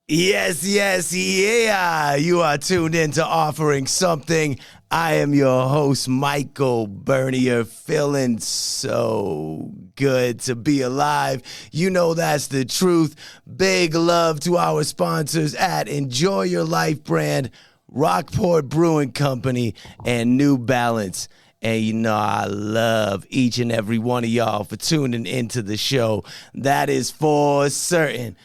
Yes, yes, yeah. You are tuned in to Offering Something. I am your host, Michael Bernier, feeling so good to be alive. You know that's the truth. Big love to our sponsors at Enjoy Your Life brand, Rockport Brewing Company, and New Balance. And you know I love each and every one of y'all for tuning into the show. That is for certain.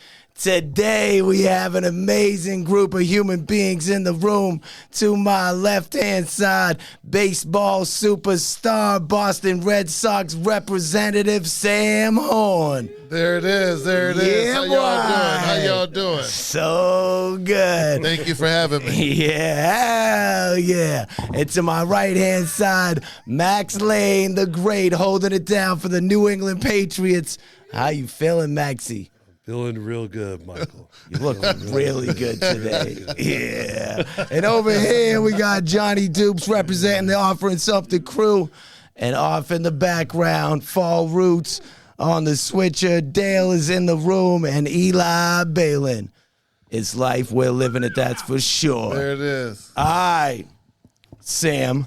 Today, we have an amazing group of human beings in the room. To my left-hand side, baseball superstar, Boston Red Sox representative, Sam Horn. There it is. There it is. How y'all doing? How y'all doing? So good. Thank you for having me. Yeah, hell yeah. And to my right-hand side, Max Lane, the great, holding it down for the New England Patriots. How you feeling, Maxie? Feeling real good, Michael. You look really good today. Yeah. And over here, we got Jonny Deups representing the Offering Something crew. And off in the background, Phall Roots on the switcher. Dale is in the room, and Eli Balin. It's life. We're living it, that's for sure. There it is. All right. Sam,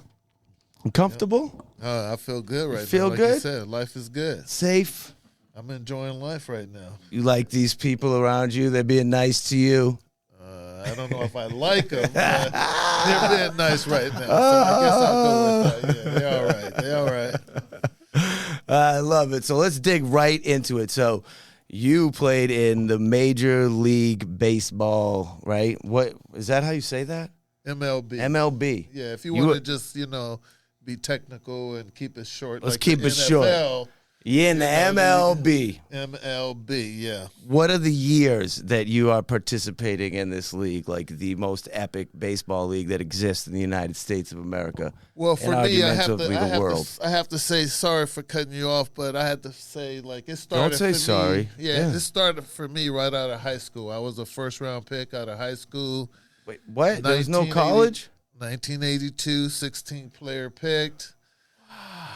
comfortable? I feel good right now. Feel like good? you said, life is good. Safe? I'm enjoying life right now. You like these people around you? They're being nice to you? I don't know if I like them, but they're being nice right now. So I guess I'll go with that. Yeah, they're all right. They're all right. I love it. So let's dig right into it. So you played in the Major League Baseball, right? What is that? How you say that? MLB. MLB. Yeah, if you want to just, be technical and keep it short. Let's like keep the it NFL, short. Yeah, in the MLB. MLB, yeah. What are the years that you are participating in this league, like the most epic baseball league that exists in the United States of America? Well, for me, I I have to say sorry for cutting you off, but I had to say, it started. Don't say sorry. Yeah, it started for me right out of high school. I was a first-round pick out of high school. Wait, what? There's no college? 1982, 16-player picked.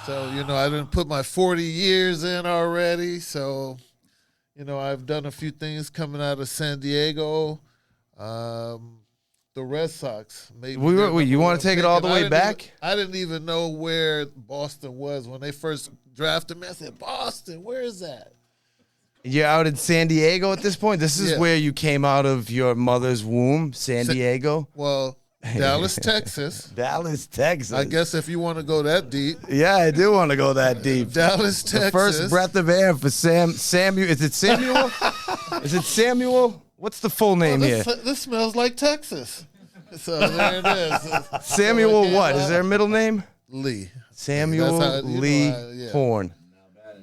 So, I didn't put my 40 years in already. So, I've done a few things coming out of San Diego. The Red Sox. You want to take it all the way back? I didn't even know where Boston was. When they first drafted me, I said, Boston, where is that? You're out in San Diego at this point? This is where you came out of your mother's womb, San Diego? Well, Dallas, Texas. Dallas, Texas. I guess if you want to go that deep. Yeah, I do want to go that deep. Dallas, Texas. The first breath of air for Samuel. Is it Samuel? Is it Samuel? What's the full name here? This smells like Texas. So there it is. Samuel what? Is there a middle name? Lee. Samuel Lee Horn.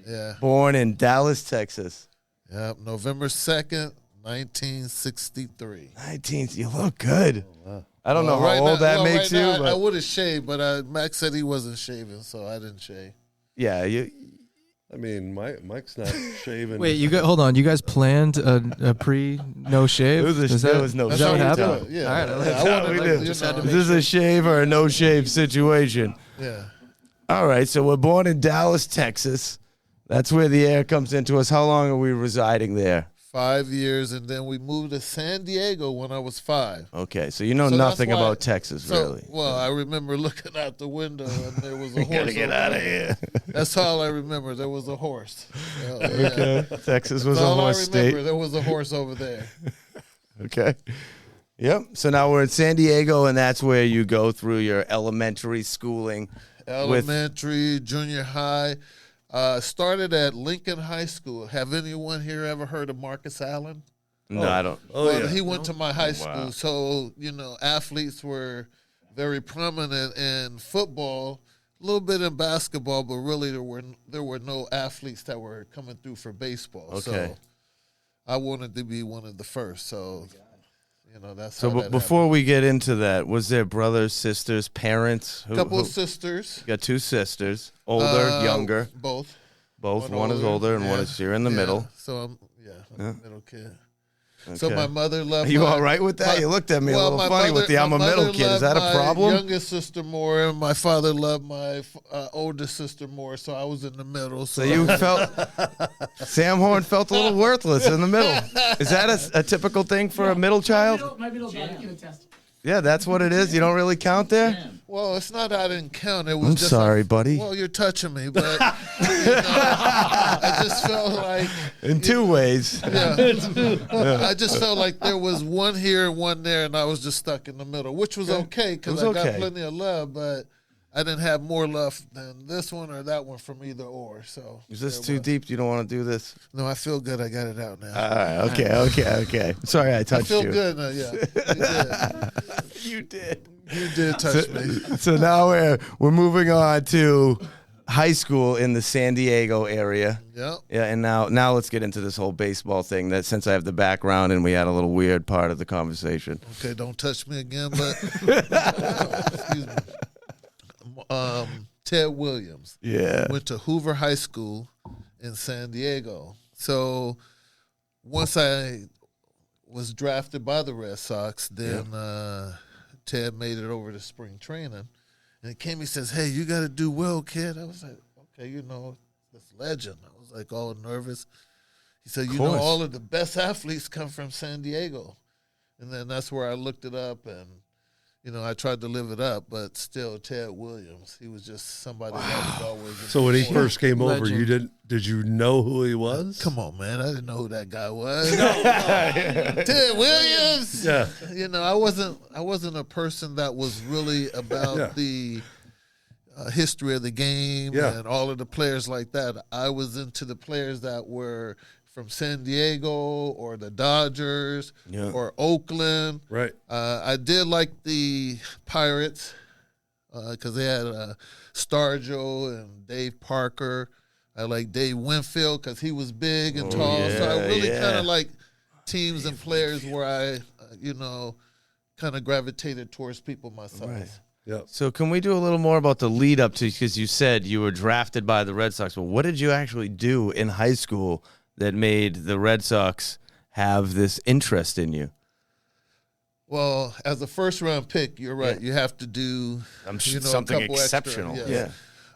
Yeah. Born in Dallas, Texas. Yep, November 2nd, 1963. 19th. You look good. Oh, wow. I don't know how right old now, that makes right you. Now, but I would have shaved, but Max said he wasn't shaving, so I didn't shave. Yeah, Mike's not shaving. Wait, hold on. You guys planned a no shave? There was no shave. Is that what happened? Yeah. All right. This is a shave or a no shave situation. Yeah. All right. So we're born in Dallas, Texas. That's where the air comes into us. How long are we residing there? 5 years, and then we moved to San Diego when I was 5. Okay, so you know nothing about Texas, really. Well, I remember looking out the window, and there was a horse. Gotta get out of here. That's all I remember. There was a horse. Okay, Texas was a horse state. There was a horse over there. Okay. Yep. So now we're in San Diego, and that's where you go through your elementary schooling. Elementary, junior high. Started at Lincoln High School. Have anyone here ever heard of Marcus Allen? No, I don't. He went to my high school. So, athletes were very prominent in football, a little bit in basketball, but really there were no athletes that were coming through for baseball. Okay. So I wanted to be one of the first. So, that's so. how that before happened. we get into that, was there brothers, sisters, parents? A couple of sisters. You got 2 sisters, older, younger. Both. Both. One is older and one is you're in the middle. So I'm the middle kid. So my mother loved. Are you all right with that? You looked at me a little funny with the I'm a middle kid. Is that a problem? My youngest sister more, and my father loved my oldest sister more. So I was in the middle. So you felt Sam Horn felt a little worthless in the middle. Is that a typical thing for a middle child? My middle brother can attest. Yeah, that's what it is. You don't really count there. Well, it's not I didn't count. It was I'm just sorry, buddy. Well, you're touching me, but I just felt like In two ways. I just felt like there was one here and one there, and I was just stuck in the middle, which was okay because I got plenty of love, but I didn't have more love than this one or that one from either or. So Is this too deep? You don't want to do this? No, I feel good. I got it out now. All right. Okay. Sorry I touched you. I feel good now. Yeah, You did. you did touch me. So now we're moving on to high school in the San Diego area. Yep. Yeah, and now let's get into this whole baseball thing. That since I have the background and we had a little weird part of the conversation. Okay, don't touch me again, but excuse me. Ted Williams. Yeah. Went to Hoover High School in San Diego. So once I was drafted by the Red Sox, then Ted made it over to spring training. And he came, he says, "Hey, you got to do well, kid." I was like, okay, this legend. I was like all nervous. He said, all of the best athletes come from San Diego. And then that's where I looked it up and I tried to live it up, but still, Ted Williams, he was just somebody that was always. So when he first came over, did you know who he was? Come on, man, I didn't know who that guy was. Ted Williams. Yeah. I wasn't a person that was really about the history of the game and all of the players like that. I was into the players that were from San Diego or the Dodgers or Oakland. Right. I did like the Pirates because they had Stargell and Dave Parker. I like Dave Winfield because he was big and tall. So I really kind of like teams and players where I, kind of gravitated towards people myself. Right. Yep. So can we do a little more about the lead up to, because you said you were drafted by the Red Sox. Well, what did you actually do in high school that made the Red Sox have this interest in you? Well, as a first-round pick, you're right. You have to do something exceptional. Extra, yeah.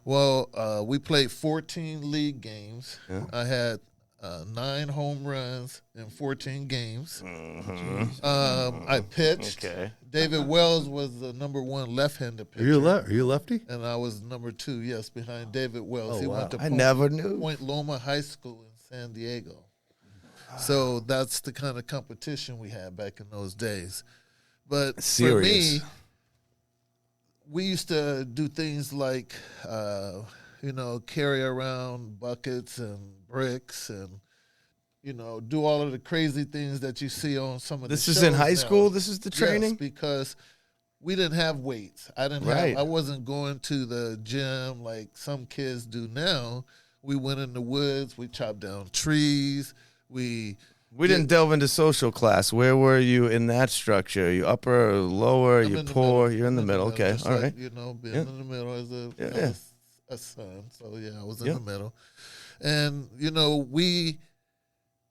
Well, we played 14 league games. Yeah. I had 9 home runs in 14 games. I pitched. Okay. David Wells was the number 1 left-handed pitcher. Are you a lefty? And I was number 2, yes, behind David Wells. He went to never knew. Point Loma High School in San Diego. So that's the kind of competition we had back in those days. But for me, we used to do things like, carry around buckets and bricks and, do all of the crazy things that you see on some of the shows. This is in high school? This is the training? Yes, because we didn't have weights. I wasn't going to the gym like some kids do now. We went in the woods. We chopped down trees. We didn't delve into social class. Where were you in that structure? Are you upper or lower? Are you poor? You're in the middle. Okay, all right. Being in the middle as a son. So, I was in the middle. And,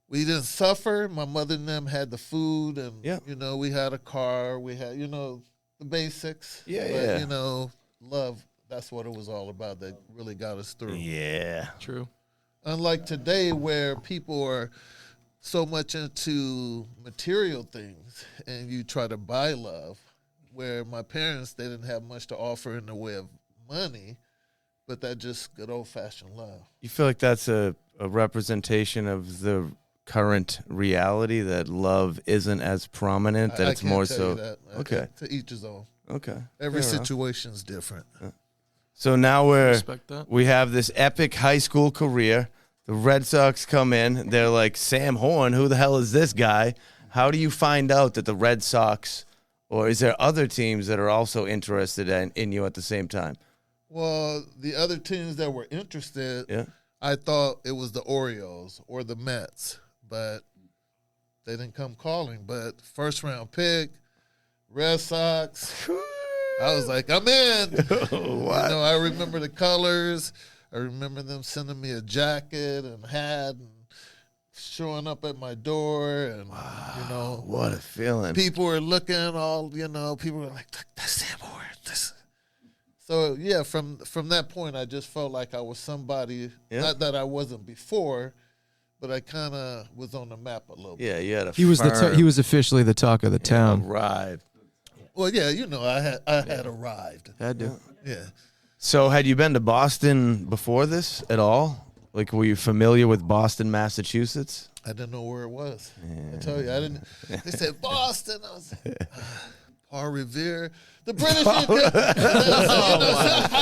we didn't suffer. My mother and them had the food and, we had a car. We had, the basics. But, love, that's what it was all about that really got us through. Yeah. True. Unlike today where people are so much into material things and you try to buy love, where my parents, they didn't have much to offer in the way of money, but that just good old-fashioned love. You feel like that's a representation of the current reality, that love isn't as prominent, that it's more so that. Okay. To each his own. Okay. Every situation's different. So now we have this epic high school career. The Red Sox come in. They're like, Sam Horn, who the hell is this guy? How do you find out that the Red Sox, or is there other teams that are also interested in you at the same time? Well, the other teams that were interested, I thought it was the Orioles or the Mets, but they didn't come calling. But first-round pick, Red Sox, I was like, I'm in. What? I remember the colors. I remember them sending me a jacket and hat and showing up at my door, and you know, What a feeling. people were looking all, you know, people were like, that's Sam Moore. So yeah, from that point, I just felt like I was somebody. Yeah. Not that I wasn't before, but I kind of was on the map a little bit. Yeah, you had a He was firm, he was officially the talk of the town. arrived. Well, yeah, you know, I had arrived. Had to. Yeah. So had you been to Boston before this at all? Like, were you familiar with Boston, Massachusetts? I didn't know where it was. I tell you, I didn't. They said Boston. I was like, Paul Revere. The British. I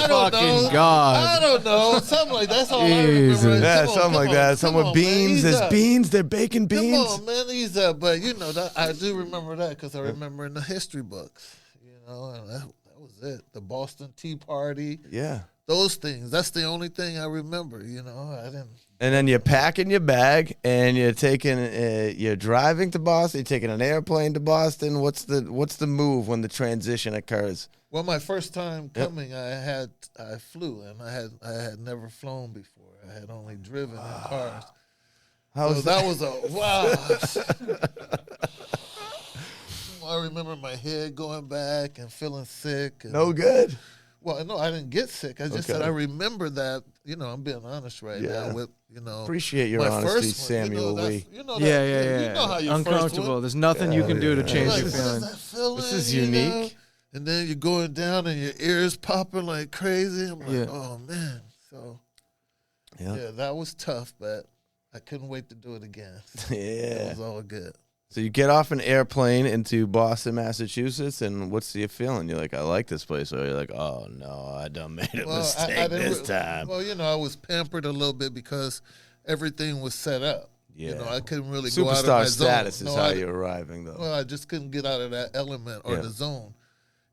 don't know. God. I don't know. Something like that's all Jesus. I remember. Yeah, Come on, something like that. Some with beans. There's Ease up. beans. They're baking beans. Come on, man, ease up. But you know, that, I do remember that because I remember in the history books. You know, and that was it. The Boston Tea Party. Yeah. Those things. That's the only thing I remember. You know, I didn't. And then you're packing your bag and you're you're driving to Boston. You're taking an airplane to Boston. What's the move when the transition occurs? Well, my first time coming, I flew, and I had never flown before. I had only driven in cars. How So that was a wow. I remember my head going back and feeling sick. And, no good? well, no, I didn't get sick. I just said Okay. I remember that. You know, I'm being honest right Yeah. now. With you know, Appreciate your my honesty, first one, Samuel that's- Lee. You know Yeah, that, yeah. You know how your first Uncomfortable. one. There's nothing you can do to change Like, your what is feeling. that feeling? This is you know? unique. And then you're going down and your ears popping like crazy. I'm like, Yeah. oh man. So Yeah. yeah, that was tough, but I couldn't wait to do it again. It Yeah. was all good. So you get off an airplane into Boston, Massachusetts, and what's your feeling? You're like, I like this place, or you're like, oh no, I done made a mistake I this didn't time. Well, you know, I was pampered a little bit because everything was set up. Yeah. You know, I couldn't really go out of Superstar my status zone. is No, how I- you're arriving, though. Well, I just couldn't get out of that element or Yeah. the zone.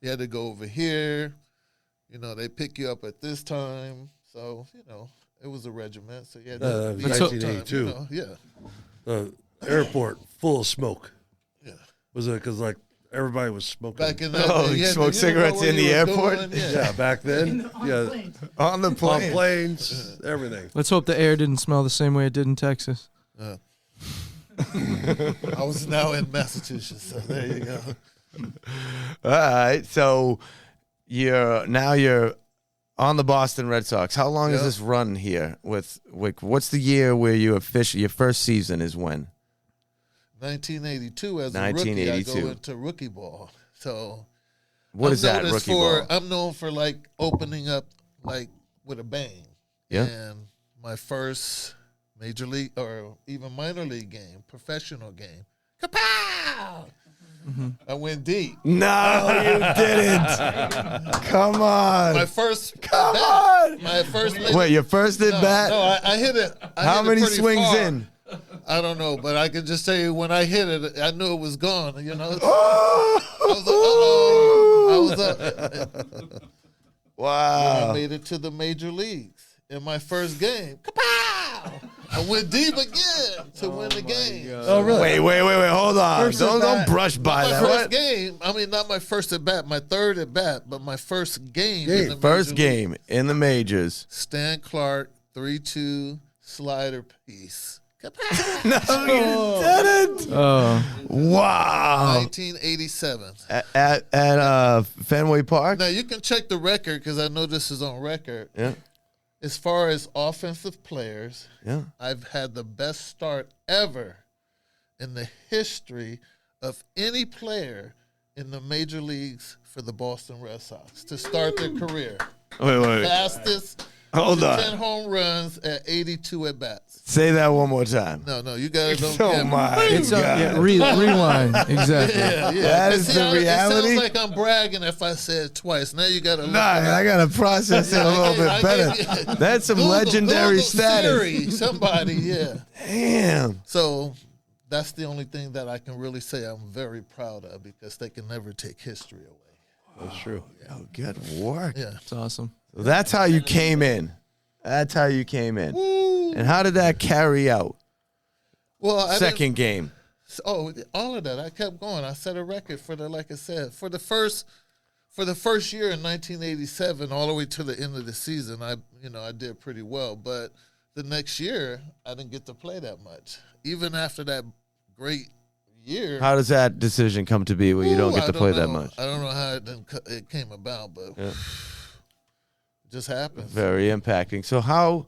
You had to go over here. You know, they pick you up at this time. So, you know, it was a regiment. So you had to be at the time, 1982. you know, yeah. The airport full of smoke. Yeah. Was it because like everybody was smoking? Back in that Oh, day, you had smoke to- cigarettes know where in you the were airport? going, yeah. Yeah, back then. Yeah, On the on plane. planes, everything. Let's hope the air didn't smell the same way it did in Texas. I was now in Massachusetts, so there you go. All right, so you're on the Boston Red Sox. How long is Yeah. this run here? With what's the year where you your first season is when? 1982 as a rookie, I 1982. go into rookie ball. So What I'm is that noticed rookie ball? I'm known for like opening up like with a bang. Yeah. And my first major league or even minor league game, professional game, kapow! I went deep. No, you didn't. Come on. My first Come bat, on. my first major, Wait, your first at no, bat? No, I hit it. How many swings far. in? I don't know, but I can just tell you when I hit it, I knew it was gone. You know, I was like, uh-oh. I Wow. made it to the major leagues in my first game. Kapow! I went deep again to win the game. Oh, really? Wait. Hold on. First Don't at bat. brush by My that. first What? game. I mean, not my first at bat, my third at bat, but my first game. In the First major league. game in the majors. Stan Clark, 3-2 slider piece. Kapow! No, you didn't. Oh, Wow. 1987. At Fenway Park? Now you can check the record because I know this is on record. Yeah. As far as offensive players, Yeah. I've had the best start ever in the history of any player in the major leagues for the Boston Red Sox to start their career. Wait. Fastest Hold to on. 10 home runs at 82 at bats. Say that one more time. No, you guys don't Oh get me. my it's God. rewind. Exactly. Yeah. That is See, the reality? It sounds like I'm bragging if I say it twice. Now you got to look Nah, it up. I gotta process it a little bit better. That's some legendary Google status. Siri, somebody, yeah. Damn. So that's the only thing that I can really say I'm very proud of because they can never take history away. That's true. Oh, good work. Yeah. It's awesome. So that's how you came in. That's how you came in. And how did that carry out? Well, I didn't- Second game. Oh, all of that. I kept going. I set a record for like I said, for the first year in 1987, all the way to the end of the season. I did pretty well. But the next year, I didn't get to play that much. Even after that great year. How does that decision come to be where you don't get to play that know. much? I don't know how it came about, but it just happens. Very impacting. So how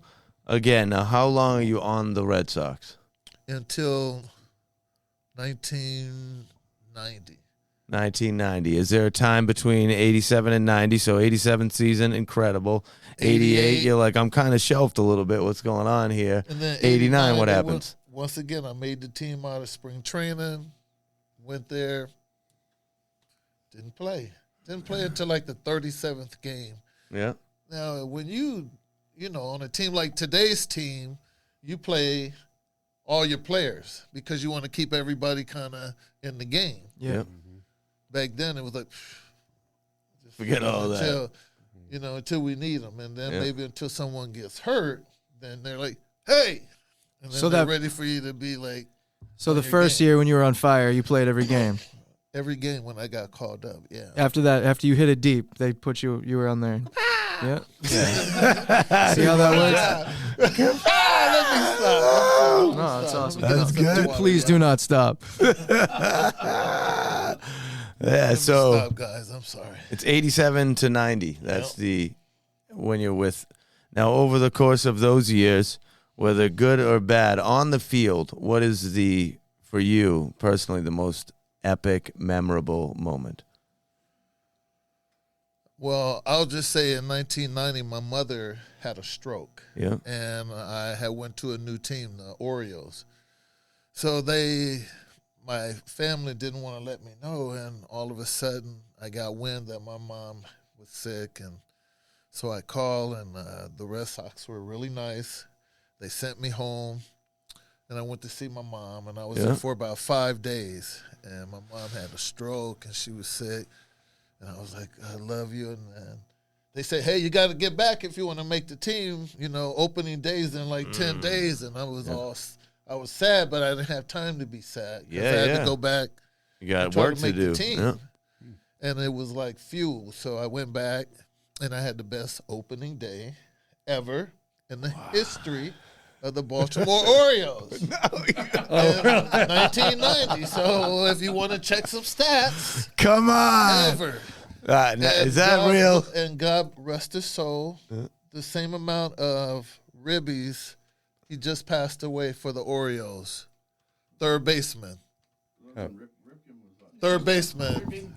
long are you on the Red Sox? Until 1990. 1990. Is there a time between 87 and 90? So 87 season, incredible. 88, you're like, I'm kind of shelved a little bit. What's going on here? And then 89, what happens? Once again, I made the team out of spring training. Went there. Didn't play. Didn't play until like the 37th game. Yeah. Now, when you know, on a team like today's team, you play all your players because you want to keep everybody kind of in the game. Yeah. Back then, it was like, just forget all that. Until we need them. And then maybe until someone gets hurt, then they're like, hey. And then they're ready for you to be like. So the first year when you were on fire, you played every game? Every game when I got called up, yeah. After that, after you hit it deep, they put you were on there. Yeah. See how that works? Let me stop. No, that's awesome. That's good. Please do not stop. Yeah, so stop, guys. I'm sorry. it's 87 to 90. That's when you're with. Now, over the course of those years, whether good or bad, on the field, what is for you personally, the most epic, memorable moment? Well, I'll just say in 1990, my mother had a stroke. Yeah. And I had went to a new team, the Orioles. So my family didn't want to let me know, and all of a sudden I got wind that my mom was sick, and so I called, and the Red Sox were really nice. They sent me home, and I went to see my mom, and I was there for about 5 days, and my mom had a stroke, and she was sick, and I was like, I love you, and they said, hey, you got to get back if you want to make the team, opening days in like 10 days, and I was sad, but I didn't have time to be sad. I had to go back. You got work to do. Yeah. And it was like fuel. So I went back, and I had the best opening day ever in the history of the Baltimore Orioles. In 1990. So if you want to check some stats. Come on. Ever. Is that real? And God rest his soul, the same amount of ribbies. He just passed away for the Orioles. Third baseman. Third baseman.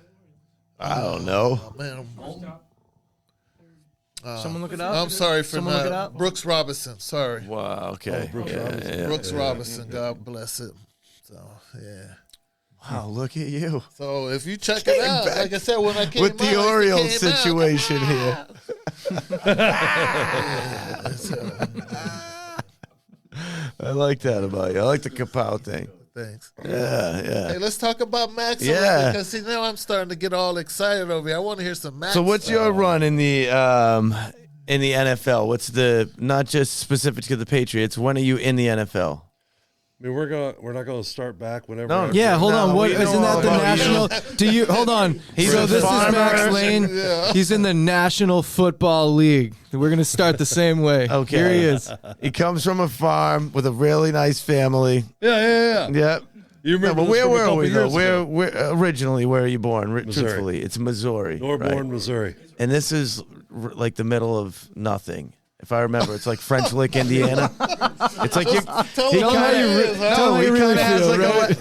I don't know. Oh, man. Someone look it up. I'm sorry for Someone look it up. Brooks Robinson. Sorry. Wow, okay. Brooks Robinson. Brooks Robinson. God bless him. So, yeah. Wow, look at you. So if you check it out, like I said, when I came with the out, Orioles situation here. I like that about you. I like the kapow thing. Thanks. Yeah. Hey, let's talk about Max. Yeah. Because see, now I'm starting to get all excited over here. I want to hear some Max. So what's your run in the NFL? What's not just specific to the Patriots? When are you in the NFL? I mean, we're not going to start back whenever. No. Yeah, hold on. What we know isn't all that the about national? Do you hold on? He's So a this farmer. is Max Lane. Yeah. He's in the National Football League. We're gonna start the same way. Okay. Here he is. He comes from a farm with a really nice family. Yeah. Yep. You remember but where this from a were couple we though? years ago. Where originally? Where are you born? Missouri. Truthfully, it's Missouri. Norborn, right? Missouri. And this is like the middle of nothing. If I remember, it's like French Lick, Indiana. It's like Tell he him kind how you of is, huh? Tell him how you really feel, right?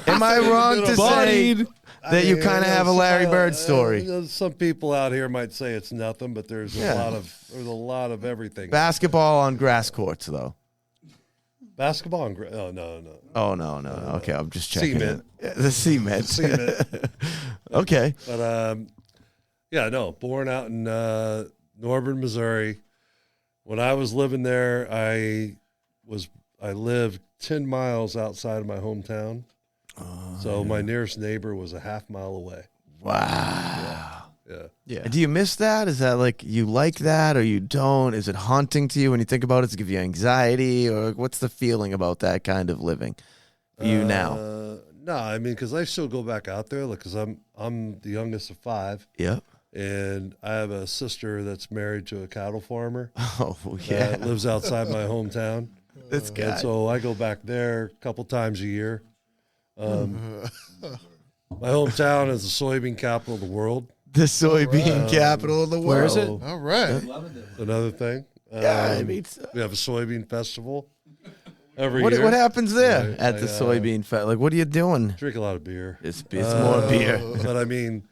Am I wrong to say Bodied. that you kind of have a Larry Bird story? Some people out here might say it's nothing, but there's a lot of everything. Basketball on grass courts, though. Basketball and oh no. Oh no. Okay, I'm just checking. Cement. The cement. Cement. Okay. But born out in Norborn, Missouri. When I was living there, I lived 10 miles outside of my hometown. So my nearest neighbor was a half mile away. Wow. Yeah. Do you miss that? Is that like you like that or you don't? Is it haunting to you when you think about it? Does it give you anxiety, or what's the feeling about that kind of living for you now? No, I mean, because I still go back out there, because I'm the youngest of 5. Yep. And I have a sister that's married to a cattle farmer Oh, yeah. that lives outside my hometown. This And guy. so I go back there a couple times a year. My hometown is the soybean capital of the world. The soybean capital of the world. Where is it? So, All right. another thing. Yeah, I mean, We have a soybean festival every what year. happens there I- at the I, soybean fest? Like, what are you doing? Drink a lot of beer. It's more beer. But I mean,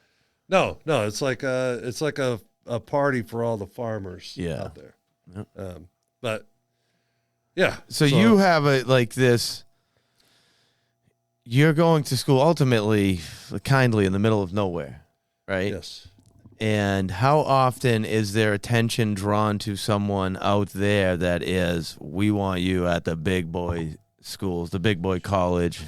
no, it's like a party for all the farmers Yeah. out there. Yep. But yeah. So you have a like this. You're going to school ultimately, kindly in the middle of nowhere, right? Yes. And how often is there attention drawn to someone out there that is, we want you at the big boy schools, the big boy college?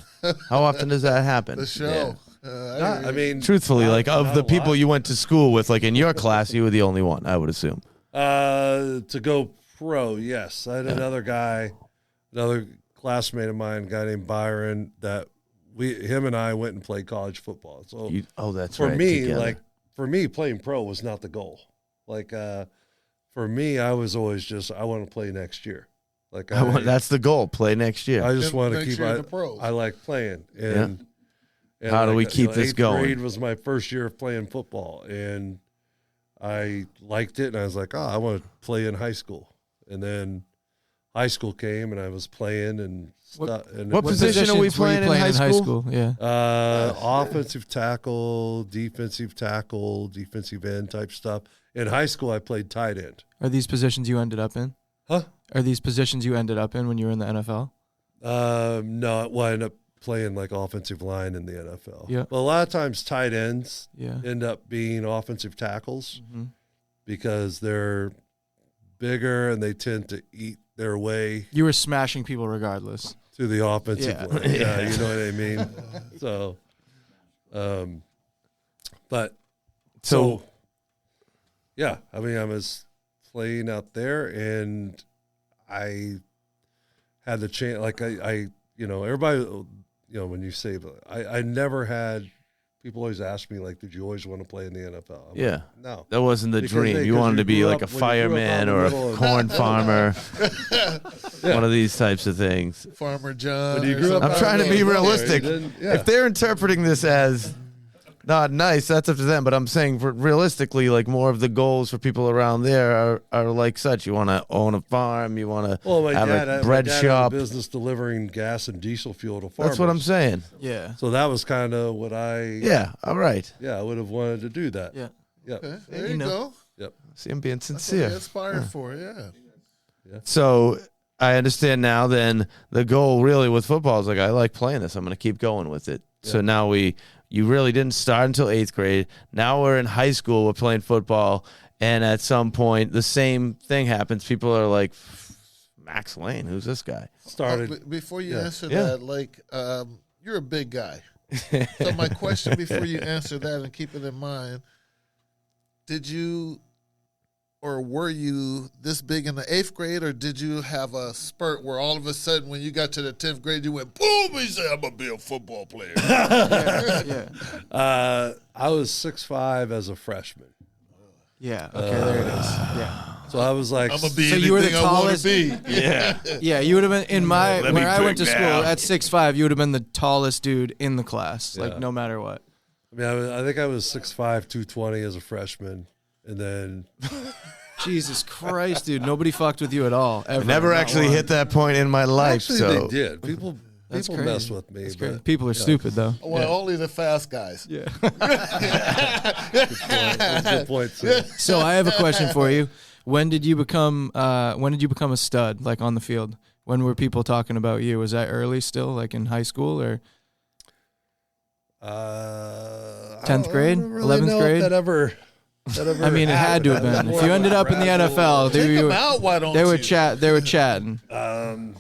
How often does that happen? The show. I mean, Truthfully, like of not the a people lot. you went to school with, like in your class, you were the only one, I would assume. To go pro, yes. I had another guy, another classmate of mine, a guy named Byron, that him and I went and played college football. So That's for right. me, together. for me, playing pro was not the goal. Like, for me, I was always just, I want to play next year. Like, that's the goal. Play next year. I just want to Next keep. year in the pros. I like playing, and How do we keep this eighth going? grade was my first year of playing football, and I liked it, and I was like, I want to play in high school. And then high school came, and I was playing and stuff. what position are we positions were you playing in high school? Yeah. Offensive tackle, defensive end type stuff. In high school, I played tight end. Are these positions you ended up in? Huh? Are these positions you ended up in when you were in the NFL? No, well, I ended up playing like offensive line in the NFL. Yeah. But a lot of times tight ends Yeah. end up being offensive tackles Mhm. because they're bigger and they tend to eat their way You were smashing people regardless. to the offensive Yeah. line. Yeah, you know what I mean? So, but So, yeah, I mean, I was playing out there and I had the chance, like I everybody, when you say, I never had, people always ask me, like, did you always want to play in the NFL? I'm yeah. like, no. That wasn't the Because dream. You because wanted to be grew like a up- when you grew up fireman out in or the a middle of- corn farmer, one of these types of things. Farmer John. When you or grew up something. I'm trying to be out there, realistic. you didn't- yeah. If they're interpreting this as not nice, that's up to them. But I'm saying realistically, like more of the goals for people around there are like such. You want to own a farm. You want to Well, my have dad, a my bread dad shop. had a business delivering gas and diesel fuel to farmers. That's what I'm saying. Yeah. So that was kind of what Yeah. All right. I would have wanted to do that. Yeah. Yep. Okay, there You you know. go. See, I'm being That's what sincere. you're inspired for, yeah. So I understand now. Then the goal really with football is like, I like playing this. I'm going to keep going with it. So now you really didn't start until 8th grade. Now we're in high school. We're playing football, and at some point the same thing happens. People are like, Max Lane, who's this guy? Started. Before you answer Yeah. that, like, you're a big guy. So my question before you answer that, and keep it in mind, did you or were you this big in the 8th grade, or did you have a spurt where all of a sudden when you got to the 10th grade you went boom, he said, I'm gonna be a football player? Yeah. I was 6'5" as a freshman. Yeah. Okay, there it is. Yeah. So I was like, I'm gonna be So anything you were the I want tallest- to be. Yeah. Yeah, you would have been in my Let me where I went to break school down. at 6'5", you would have been the tallest dude in the class, like Yeah. no matter what. I mean, I think I was 6'5", 220 as a freshman, and then Jesus Christ, dude, nobody fucked with you at all. Ever. Never Not actually one. hit that point in my life. actually So they did. People That's mess crazy. with me. That's But crazy. People are stupid though. Well, only the fast guys. Yeah. that's a good point too. So I have a question for you. When did you become a stud, like on the field? When were people talking about you? Was that early still, like in high school or 10th grade, 11th grade? That ever I mean, it had to have been. If you ended up in the NFL, Take they them were out, why don't they were you? They were chatting. Um,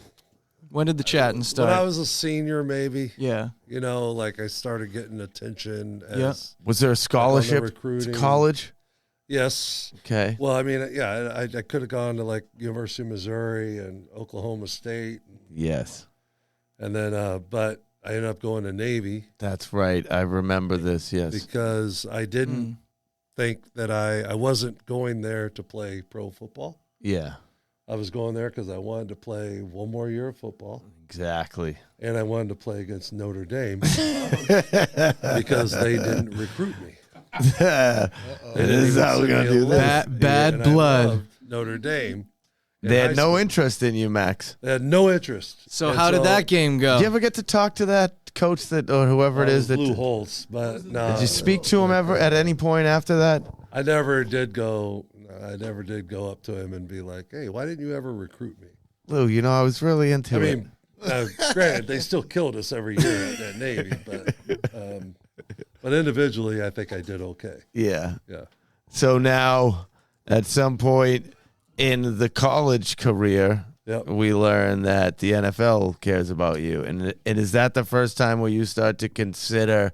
When did the chatting when start? I was a senior, maybe, Yeah. like I started getting attention as Yeah. was there a scholarship to recruiting. college? Yes. Okay. Well, I mean, yeah, I could have gone to like University of Missouri and Oklahoma State, Yes. and then but I ended up going to Navy That's right. I remember this. Yes. because I didn't think that I wasn't going there to play pro football. Yeah. I was going there because I wanted to play one more year of football. Exactly. And I wanted to play against Notre Dame because they didn't recruit me. This is how we're going to do this. Bad blood. Notre Dame. They had no interest in you, Max. They had no interest. So how did that game go? Did you ever get to talk to that coach that or whoever it is that blew holes? But no. Did you speak to him ever at any point after that? I never did go up to him and be like, "Hey, why didn't you ever recruit me?" Lou, you know, I was really into it. I mean, granted, they still killed us every year at Navy, but individually, I think I did okay. Yeah. Yeah. So now, at some point in the college career, Yep. we learn that the NFL cares about you. And is that the first time where you start to consider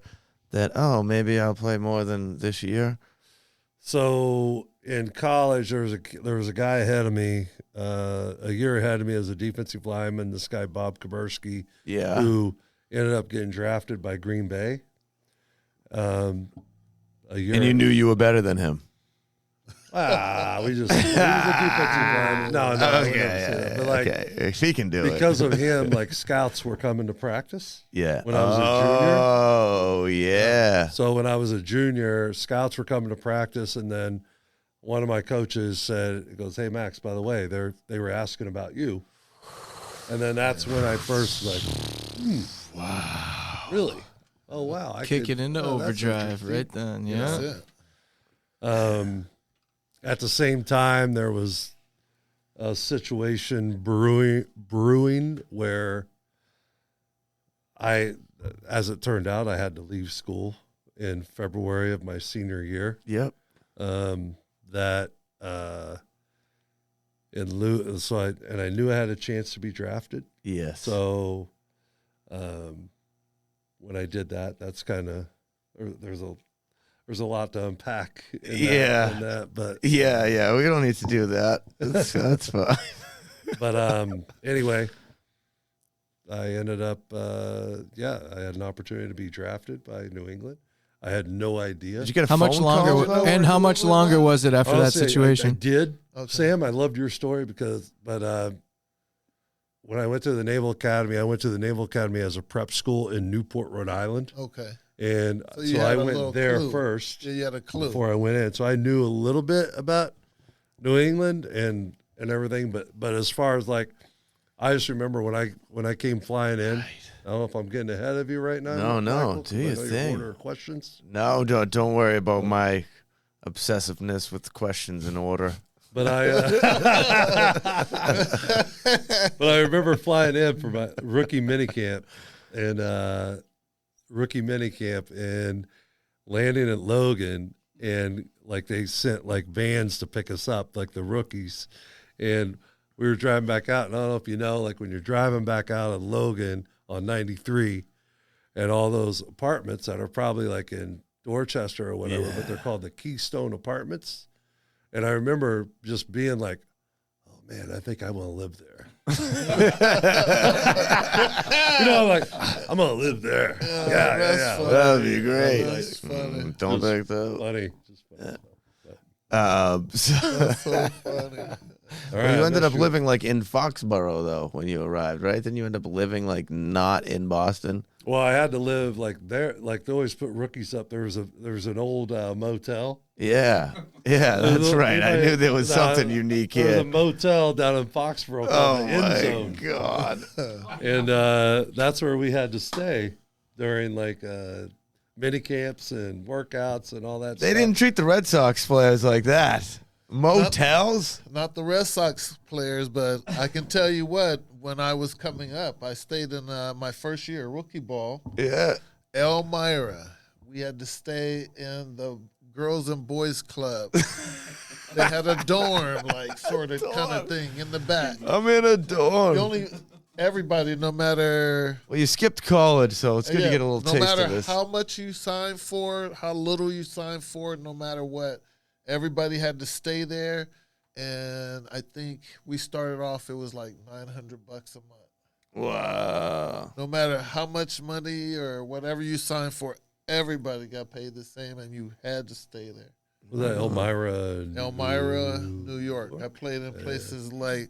that, oh, maybe I'll play more than this year? So in college, there was a guy ahead of me, a year ahead of me as a defensive lineman, this guy Bob Kaburski, who ended up getting drafted by Green Bay. A year. And you knew you were better than him. He was a defensive lineman. No, Okay, but like, okay. If he can do it. because of him, like scouts were coming to practice. Yeah. When I was a junior. Oh, yeah. So when I was a junior, scouts were coming to practice, and then one of my coaches said, he goes, "Hey, Max, by the way, they were asking about you." And then that's when I first wow. Really? Oh, wow. Kick it into overdrive right then, yeah. That's it. At the same time, there was a situation brewing where as it turned out, I had to leave school in February of my senior year. Yep. I knew I had a chance to be drafted. Yes. So, when I did that, that's kind of there's a lot to unpack. In that, but yeah, we don't need to do that. That's fine. But anyway, I ended up I had an opportunity to be drafted by New England. I had no idea. Did you get a How phone much longer? call? And how much longer was it after that Honestly, situation? I did. Okay. Sam, I loved your story but when I went to the Naval Academy, as a prep school in Newport, Rhode Island. Okay. And So I went there clue. first Yeah, you had a clue. before I went in. So I knew a little bit about New England and everything, but as far as like, I just remember when I came flying in. I don't know if I'm getting ahead of you right now. No, do your I know thing. Order of questions. No, don't worry about my obsessiveness with questions in order. But I remember flying in for my rookie minicamp and landing at Logan, and like they sent like vans to pick us up, like the rookies, and we were driving back out. And I don't know if you know, like when you're driving back out of Logan on 93, and all those apartments that are probably like in Dorchester or whatever, but they're called the Keystone Apartments. And I remember just being like, "Oh man, I think I want to live there." Like I'm gonna live there. Yeah. funny. That'd be great. That's funny. Don't think that. Funny. Just funny. That's so funny. All You ended up shoot. living like in Foxborough though when you arrived, right? Then you end up living like not in Boston. Well, I had to live like there. Like they always put rookies up. There was an old motel. Yeah, that's right. I knew there was something unique There was here. a motel down in Foxborough called Oh the End my Zone, God! and that's where we had to stay during like mini camps and workouts and all that. They stuff. didn't treat the Red Sox players like that. Motels? Not the Red Sox players, but I can tell you what, when I was coming up, I stayed in my first year rookie ball, Yeah. Elmira. We had to stay in the Girls and Boys Club. They had a dorm, like sort of kind of thing in the back. I'm in a dorm. Everybody, no matter Well, you skipped college, so it's good to get a little no taste matter of this. how much you sign for, how little you sign for, no matter what, everybody had to stay there. And I think we started off, it was like $900 a month. Wow. No matter how much money or whatever you signed for, everybody got paid the same, and you had to stay there. Was that Elmira? Elmira, New York. I played in places like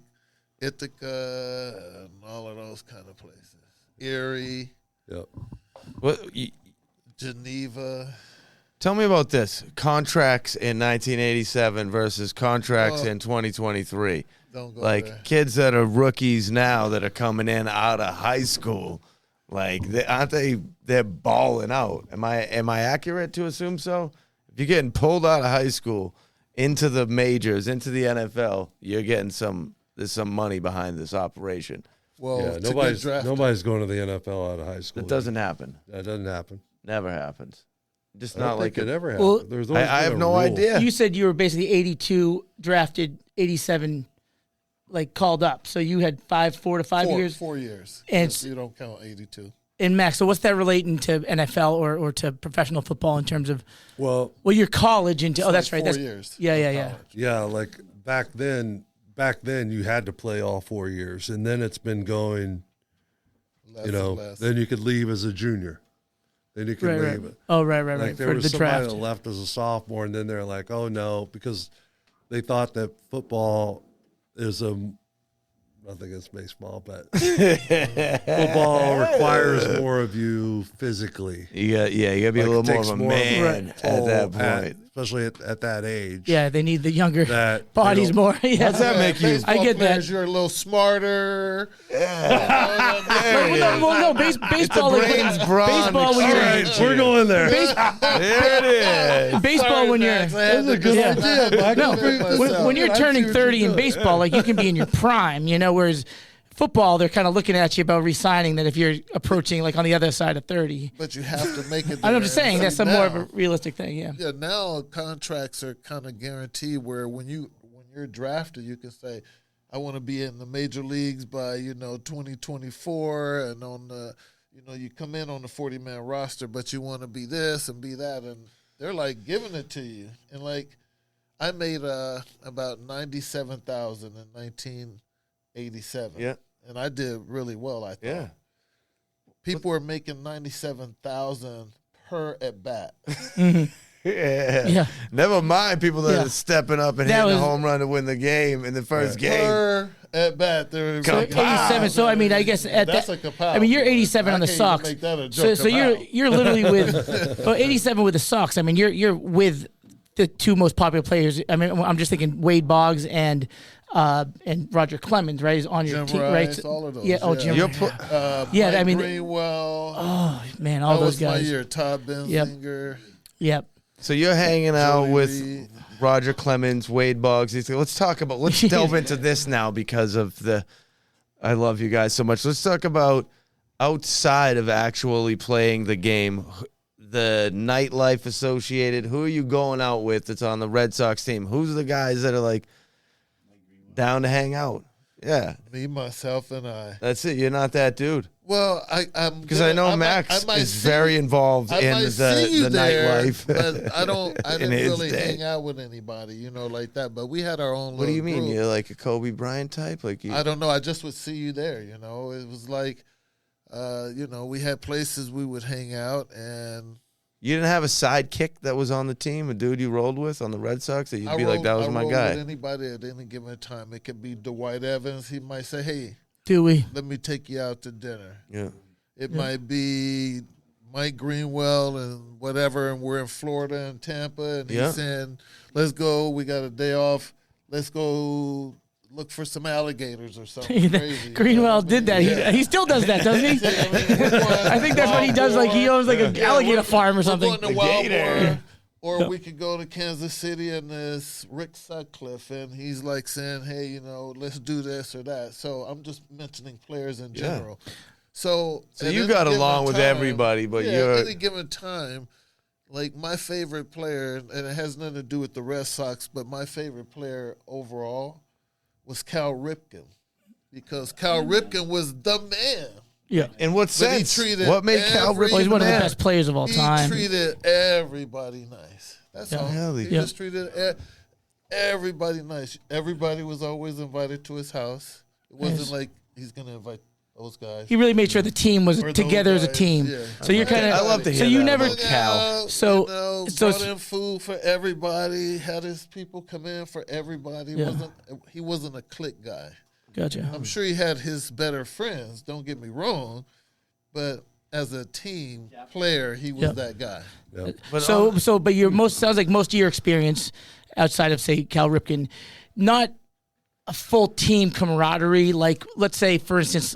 Ithaca and all of those kind of places. Erie, Yep. What? Geneva. Tell me about this. Contracts in 1987 versus contracts Oh. in 2023. Don't go Like there. kids that are rookies now that are coming in out of high school, like they're balling out. Am I accurate to assume so? If you're getting pulled out of high school into the majors, into the NFL, you're getting there's some money behind this operation. Well, Yeah, to nobody's get drafted, nobody's going to the NFL out of high school. It doesn't happen. That doesn't happen. Never happens. Just I don't not like think it ever Well, happened. There's always I been have a no rule. idea. You said you were basically 82 drafted, 87 like called up. So you had 4 to 5 years. 4 years. And Yes, you don't count 82. And Max, so what's that relating to NFL or to professional football in terms of Well, your college into? Oh, that's right. 4 That's years. yeah, of yeah, yeah. college. yeah, like back then you had to play all 4 years, and then it's been going. Less You know, and less. then you could leave as a junior. Then you could Right, leave right. it. Oh, right, right, Like right. there For was the somebody draft. that left as a sophomore, and then they're like, "Oh no," because they thought that football is I think it's baseball, but football requires more of you physically. You gotta be Like, a it little more takes of a more of a man at that point. especially at that age. Yeah, they need the younger That bodies they more. Yeah. How's that make you? Baseball I get that. players, you're a little smarter. Well, no, baseball. Like, brains brawn baseball when All you're right, we're going there. There it is. baseball Sorry, when you're Max, I had That's a to good just- idea, Mike. no, myself. when you're I see turning what 30 you're in doing. baseball, like you can be in your prime, whereas football, they're kind of looking at you about re-signing that if you're approaching like on the other side of 30. But you have to make it. I'm just there. saying And that's see, a more of a now- realistic thing. Yeah. Yeah, now contracts are kind of guaranteed where when you're drafted, you can say, I want to be in the major leagues by 2024, and on the you come in on the 40-man roster, but you want to be this and be that, and they're like giving it to you. And like I made about 97,000 in 1987. Yeah. And I did really well. I thought. Yeah. People are making 97,000 per at bat. Yeah. Yeah. Never mind people that Yeah. are stepping up and That hitting a was- home run to win the game in the first game. Per at bat. They're So making 87. So I mean, I guess at that's that. a kapow. I mean, you're 87 on the I can't Sox. even make that a So joke, kapow. you're literally with 87 with the Sox. I mean, you're with the two most popular players. I mean, I'm just thinking Wade Boggs and Roger Clemens, right? Is on your Jim team, Rice, right? all of those. Yeah. Oh, Jim. You're Yeah, Mike I mean- Greenwell. Oh man, all that those was my guys. year. Todd Benzinger. Yep. So you're hanging out Joey with Reed. Roger Clemens, Wade Boggs. Let's delve into this now because of I love you guys so much. Let's talk about outside of actually playing the game, the nightlife associated. Who are you going out with that's on the Red Sox team? Who's the guys that are like down to hang out? Yeah, Me, myself, and I. that's it. You're not that dude. Well, I'm Because I know might- Max might is see- very involved I in might the see you there, nightlife. but I in didn't his really day. hang out with anybody, like that. But we had our own. What do you little mean? group. You're like a Kobe Bryant type? Like you? I don't know. I just would see you there. It was like, we had places we would hang out, and You didn't have a sidekick that was on the team, a dude you rolled with on the Red Sox that you'd be like, that was I my rolled guy. With anybody at any given time. It could be Dwight Evans. He might say, "Hey, Do we? let me take you out to dinner." Yeah. It might be Mike Greenwell and whatever, and we're in Florida and Tampa, and Yeah. he's saying, "Let's go. We got a day off. Let's go look for some alligators or something crazy." Greenwell did that. Yeah. He still does that, doesn't he? I think that's what he does. Like he owns like an alligator farm or something. We're going to Wild Gator. Or we could go to Kansas City and this Rick Sutcliffe, and he's like saying, "Hey, let's do this or that." So I'm just mentioning players in general. So at you any got given along with time- everybody, but yeah, you're at any given time, like my favorite player, and it has nothing to do with the Red Sox, but my favorite player overall was Cal Ripken, because Cal Ripken was the man. Yeah. in what But he sense? treated What made Cal every- Ripken Well, he's one of the man? best players of all He time. treated everybody nice. That's all. Hell, He he- just treated everybody nice. Everybody was always invited to his house. It wasn't Nice. like he's gonna invite those guys. He really made sure the team was Or those together as a guys, team. yeah. So you're kind of. I love to hear So you that never. about Cal. So- brought in food for everybody. Had his people come in for everybody. Yeah. He wasn't a clique guy. Gotcha. I'm sure he had his better friends. Don't get me wrong, but as a team player, he was Yep. that guy. But But your sounds like most of your experience outside of say Cal Ripken, not a full team camaraderie. Like let's say for instance,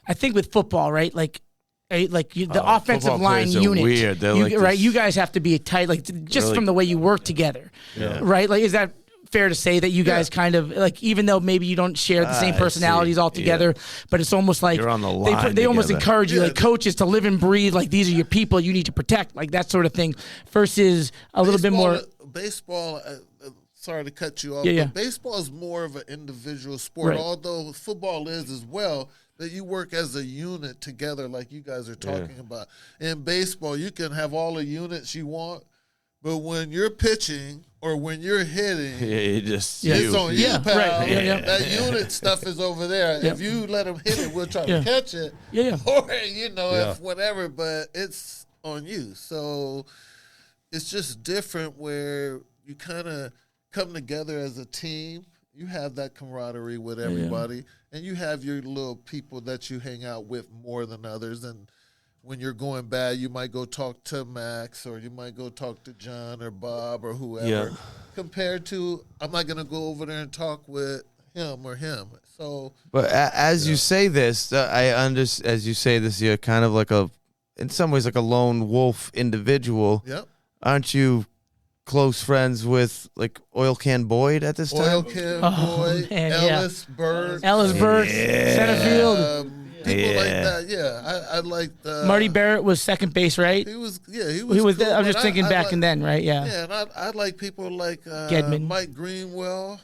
I think with football, right? Like the offensive football line players are unit, weird. They're you, like right? this- You guys have to be a tight, like just Really- from the way you work together, right? Like is that fair to say that you guys kind of like even though maybe you don't share the same I personalities see. altogether, but it's almost like You're on the they line they almost together. encourage you Yeah. like coaches to live and breathe like these are your people you need to protect like that sort of thing versus a little bit more. Baseball. Sorry to cut you off. Yeah. But baseball is more of an individual sport, Right. although football is as well. That you work as a unit together, like you guys are talking about. In baseball, you can have all the units you want, but when you're pitching or when you're hitting, yeah, you just it's on you, Yeah, pal. right. Yeah. That unit stuff is over there. Yeah. If you let them hit it, we'll try Yeah. to catch it. Yeah. Or, Yeah. if whatever, but it's on you. So it's just different where you kind of come together as a team. You have that camaraderie with everybody, and you have your little people that you hang out with more than others. And when you're going bad, you might go talk to Max, or you might go talk to John or Bob or whoever. Yeah. Compared to, I'm not going to go over there and talk with him or him. So But as you say this, as you say this, you're kind of like in some ways, like a lone wolf individual. yep. Aren't you close friends with like Oil Can Boyd at this Oil time? Can Oh, Boy, man, yeah. Ellis Bird, Ellisburg, center field. people like Yeah. that. Yeah, I like Marty Barrett was second base, right? He was, yeah, he He was. was. Cool, I'm but just thinking back like, and then, right? Yeah. Yeah, and I like people like Gedman. Mike Greenwell.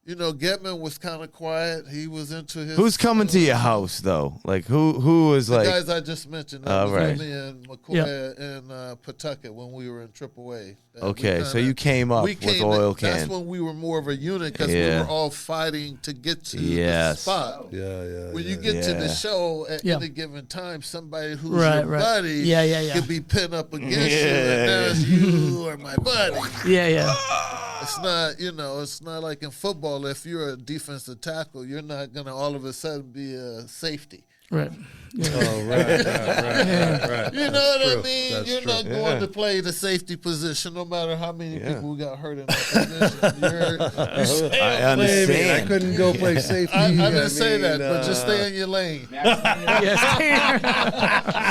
Gedman was kind of quiet. He was into his. Who's coming to your house though? Like who is The like? guys I just mentioned. That Oh, was right. me and McCoy and Pawtucket when we were in AAA. Okay, so you came up with Oil Can. That's when we were more of a unit because we Yeah. were all fighting to get to the Yes. spot. Yeah. When you get to the Yeah. show at Yeah. any given time, somebody who's Right, your right. buddy Yeah. could be pinned up against you, and now it's you or my buddy. Yeah. It's not, it's not like in football. If you're a defensive tackle, you're not gonna all of a sudden be a safety. Right. Oh, right. You know what I true. mean? That's You're true. not going to play the safety position, no matter how many people got hurt in that position. I I understand. couldn't go play safety. I didn't say that, but just stay in your lane. Yes.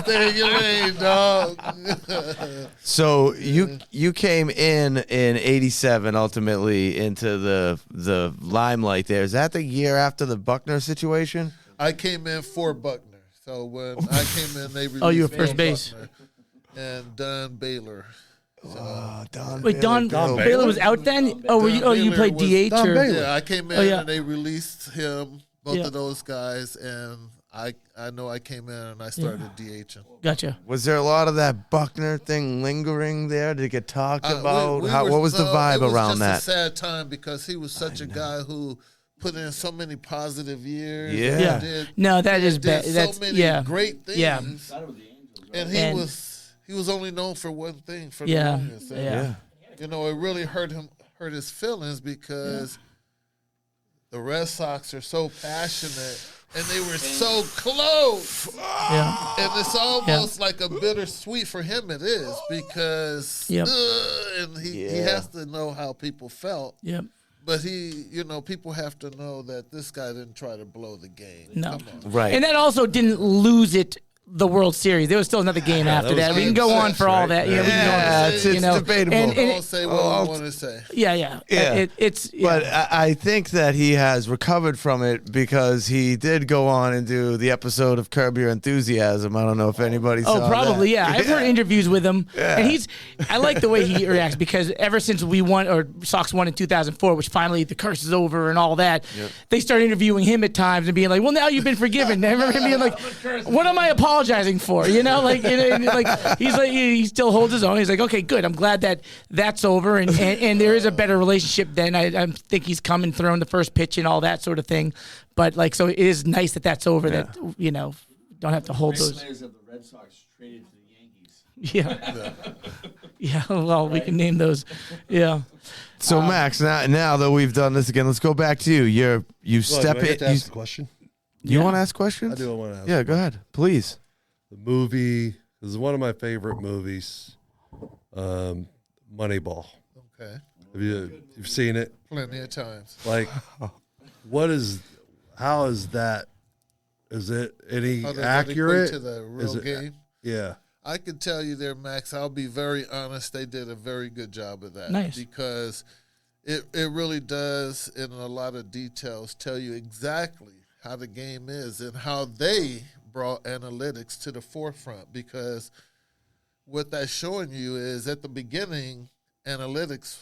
Stay in your lane, dog. So you came in '87 ultimately into the limelight. There is that the year after the Buckner situation? I came in for Buckner. So when I came in, they released You were first Phil base. Buckner and Don Baylor. Don Wait, Don Baylor. Baylor was out then? Oh, you Baylor played was- DH Don or? Baylor. Yeah, I came in Oh, yeah. and they released him, both Yeah. of those guys, and I know I came in and I started DHing. Gotcha. Was there a lot of that Buckner thing lingering there? Did it get talked about? We What was the vibe it was around just that? a sad time because he was such a guy who put in so many positive years. Yeah. and Yeah. did- No, that is did bad. so That's many yeah. great things. Yeah. And he And- was only known for one thing for the Yeah. longest. And, Yeah. it really hurt his feelings because the Red Sox are so passionate and they were so close. Yeah. And it's almost like a bittersweet for him. It is because Yep. and he has to know how people felt. Yep. But people have to know that this guy didn't try to blow the game. No. Come on. Right. And that also didn't lose it the World Series. There was still another game after was that. We can game go on six, for all right? that. Yeah, we can go on. Yeah, it's debatable. And Don't say what I want to say. yeah. Yeah. It's But I think that he has recovered from it because he did go on and do the episode of Curb Your Enthusiasm. I don't know if anybody saw probably, that. yeah. I've heard interviews with him, Yeah. and I like the way he reacts because ever since we won, or Sox won in 2004, which finally the curse is over and all that, they start interviewing him at times and being like, well, now you've been forgiven. I remember him being like, what am I apologizing? apologizing for? You know, like he still holds his own. He's like, okay, good. I'm glad that that's over, and there is a better relationship. Then I think he's come and thrown the first pitch and all that sort of thing. But like, so it is nice that that's over. That don't have to hold those. Players of the Red Sox traded to the Yankees. Yeah. Yeah. Well, we can name those. Yeah. So Max, now that we've done this again, let's go back to you. You step do I get in. to ask the question? You want to ask questions? I do want to ask. Yeah, go ahead, please. The movie this is one of my favorite movies, Moneyball. Okay. You've seen it? Plenty of times. Like, how is that? Is it any How does that accurate? equate to the real game? Yeah. I can tell you there, Max, I'll be very honest, they did a very good job of that. Nice. Because it really does, in a lot of details, tell you exactly how the game is and how they brought analytics to the forefront. Because what that's showing you is at the beginning, analytics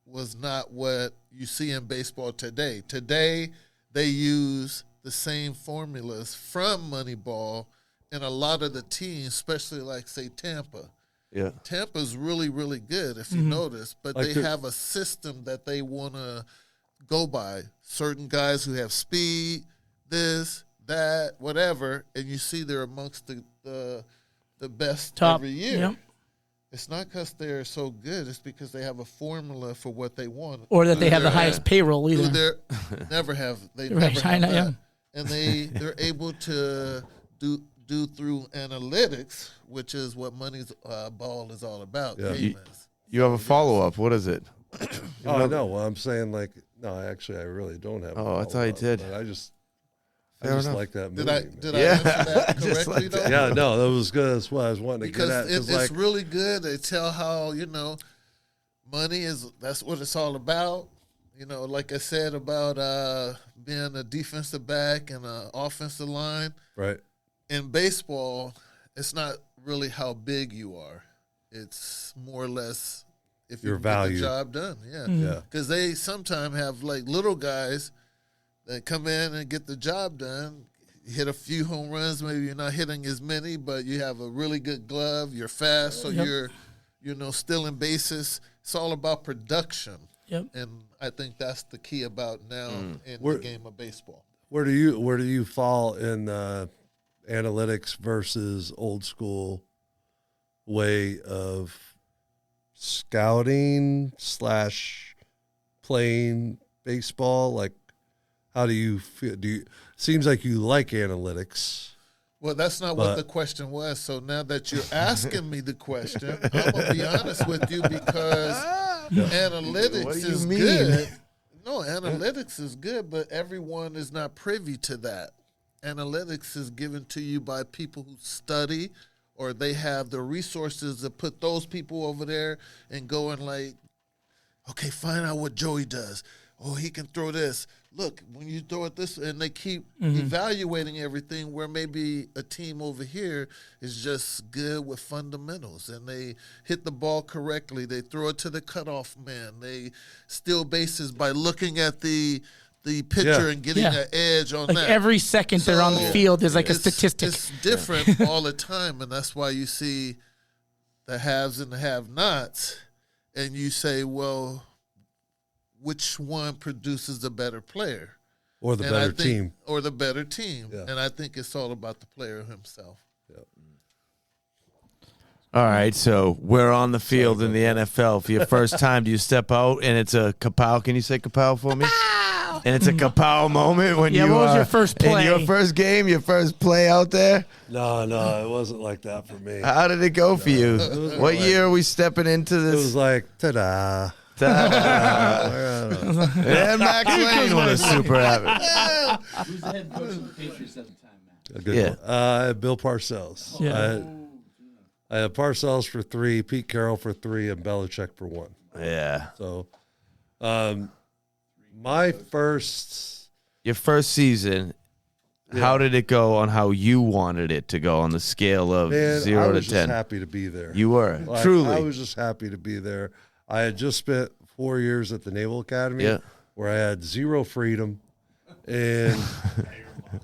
was not what you see in baseball today. Today, they use the same formulas from Moneyball and a lot of the teams, especially like, say, Tampa. Yeah. Tampa's really, really good, if you notice, but Like they have a system that they want to go by. Certain guys who have speed, this, that, whatever, and you see they're amongst the best Top. every year. Yep. It's not because they're so good. It's because they have a formula for what they want. Or that they have the They're- highest payroll who either. they're never have. They Right, never I have know, that. yeah. And they're able to do through analytics, which is what money's ball is all about. Yeah. Game is. You have a follow up. What is it? Oh, no. Well, I'm saying, like, no, actually, I really don't have. Oh, I thought you did. But I just Fair enough. like that movie. Did I Yeah. answer that Just correctly like though? that. Yeah, no, that was good. That's what I was wanting to Because get at. it's Like, really good. They tell how, money that's what it's all about. Like I said about being a defensive back and an offensive line. right. In baseball, it's not really how big you are. It's more or less if you Your get value. the job done. Yeah. Yeah. Because they sometimes have like little guys that come in and get the job done. You hit a few home runs, maybe you're not hitting as many, but you have a really good glove. You're fast, so Yep. you're stealing bases. It's all about production. Yep. And I think that's the key about now in Where- the game of baseball. Where do you fall in analytics versus old school way of scouting / playing baseball? Like, how do you feel? Seems like you like analytics. Well, that's not what the question was. So now that you're asking me the question, I'm going to be honest with you because analytics What do you is mean? good. No, analytics is good, but everyone is not privy to that. Analytics is given to you by people who study or they have the resources to put those people over there and go and like, okay, find out what Joey does. Oh, he can throw this. Look, when you throw it this, and they keep evaluating everything where maybe a team over here is just good with fundamentals and they hit the ball correctly. They throw it to the cutoff man. They steal bases by looking at the pitcher Yeah. and getting Yeah. an edge on Like that. every second they're on the So, field is like a it's- statistic. It's different all the time, and that's why you see the haves and the have-nots, and you say, well, which one produces the better player? Or the And I better think- team. Or the better team. Yeah. And I think it's all about the player himself. All right, so we're on the field in the NFL. For your first time, do you step out and it's a kapow? Can you say kapow for me? And it's a kapow moment when Yeah, you what was your first play? in your first game, your first play out there. No, it wasn't like that for me. How did it go for you? was What like- year are we stepping into It this? was like, ta-da. And Max Lane was super happy. Who's the head coach of the Patriots at the time, Matt? A good Yeah. one. Bill Parcells. Yeah. I had Parcells for 3, Pete Carroll for 3, and Belichick for 1. Yeah, So, my first, your first season. How did it go on how you wanted it to go on the scale of man, 0 I to was just 10? happy to be there. You were Like, truly. I was just happy to be there. I had just spent 4 years at the Naval Academy, Yeah. where I had zero freedom, and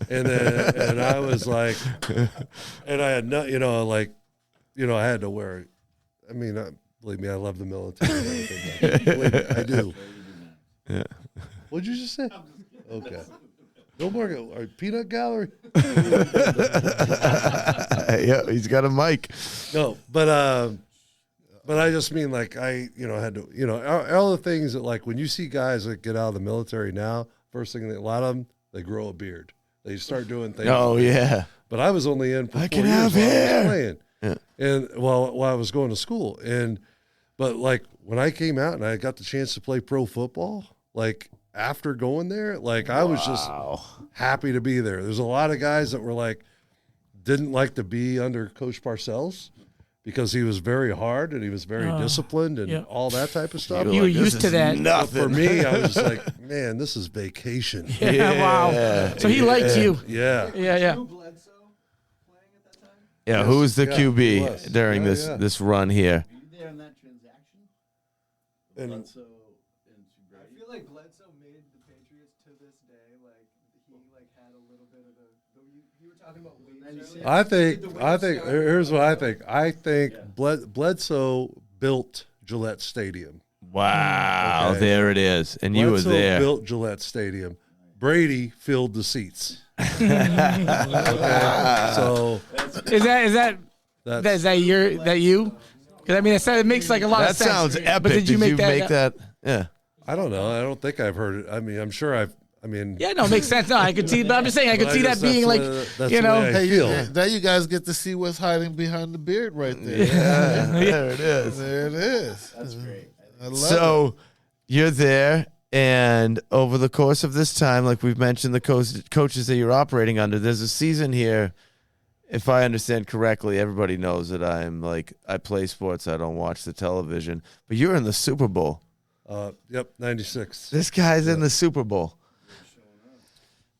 and I was like, and I had no, I had to wear. I mean, believe me, I love the military. And everything. Believe me, I do. Yeah. What'd you just say? Okay. No more peanut gallery. Yeah, he's got a mic. No, but I just mean like I had to all the things that like when you see guys that get out of the military now, first thing a lot of them they grow a beard, they start doing things. Oh yeah. But I was only in for 4 can years have while I hair. was playing, Yeah. and while I was going to school, but like when I came out and I got the chance to play pro football, like after going there, like I was just happy to be there. There's a lot of guys that were like didn't like to be under Coach Parcells because he was very hard and he was very disciplined and all that type of stuff. You were used to that. But for me, I was like, man, this is vacation. Yeah, wow. So he liked you. Yeah. Yeah. Bledsoe playing at that time? Yeah, who's the Yeah, he QB was. during Yeah, this yeah. this run here? Were you there in that transaction? And- Bledsoe and I Brady? feel like Bledsoe made the Patriots to this day. Like he had a little bit of the. You were talking about waves earlier. I think here's what I think. I think Bledsoe built Gillette Stadium. Wow, Okay. there it is, and you were Bledsoe there. built Gillette Stadium. Brady filled the seats. Okay, so Is that that's you? Because I mean, it makes like a lot That of sense. sounds epic. But did you make that? Yeah. I don't know. I don't think I've heard it. I mean, I'm sure I've. I mean, Yeah, no, it makes sense. No, I could see, but I'm just saying, I could but see that just- being that's like, that's you the know, way I Hey, feel. now you guys get to see what's hiding behind the beard right there. Yeah, there it is. There it is. That's great. I love it. So you're there, and over the course of this time, like we've mentioned, the coaches that you're operating under, there's a season here. If I understand correctly, everybody knows that I play sports. I don't watch the television, but you're in the Super Bowl. Yep, 96. This guy's in the Super Bowl.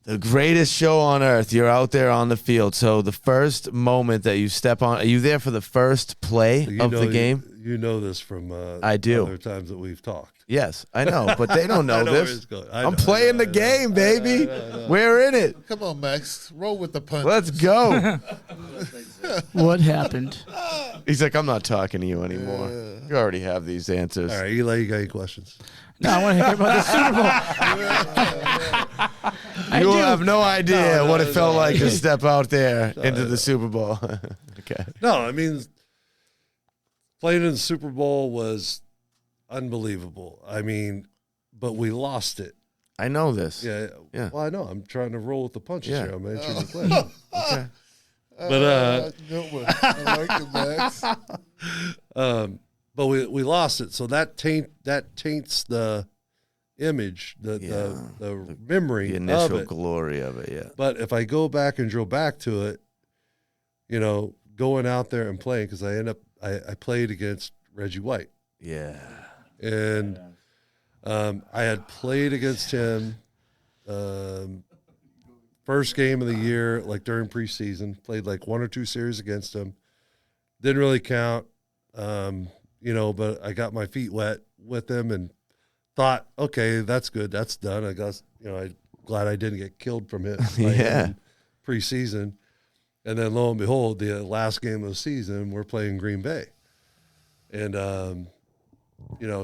The greatest show on earth. You're out there on the field. So the first moment that you step on, are you there for the first play You of know- the game? You know this from I do. other times that we've talked. Yes, I know, but they don't know I know where this. it's going. I'm playing the game, baby. We're in it. Come on, Max. Roll with the punch. Let's go. what happened? He's like, I'm not talking to you anymore. You already have these answers. All right, Eli, you got any questions? No, I want to hear about the Super Bowl. I You will do. have no idea what it felt no. like to step out there into the Super Bowl. Okay. No, I mean, playing in the Super Bowl was unbelievable. I mean, but we lost it. I know this. Yeah. Yeah. Well, I know. I'm trying to roll with the punches Yeah. here. I'm answering the question. Okay. But good one. I like it, Max. but we lost it, so that taints the image, the memory The of initial it. glory of it, yeah. But if I go back and drill back to it, going out there and playing, because I played against Reggie White, Yeah. and I had played against him first game of the year, like during preseason, played like 1 or 2 series against him. Didn't really count, but I got my feet wet with him and thought, okay, that's good, that's done. I guess, I'm glad I didn't get killed from it Yeah. preseason. And then lo and behold, the last game of the season, we're playing Green Bay. And,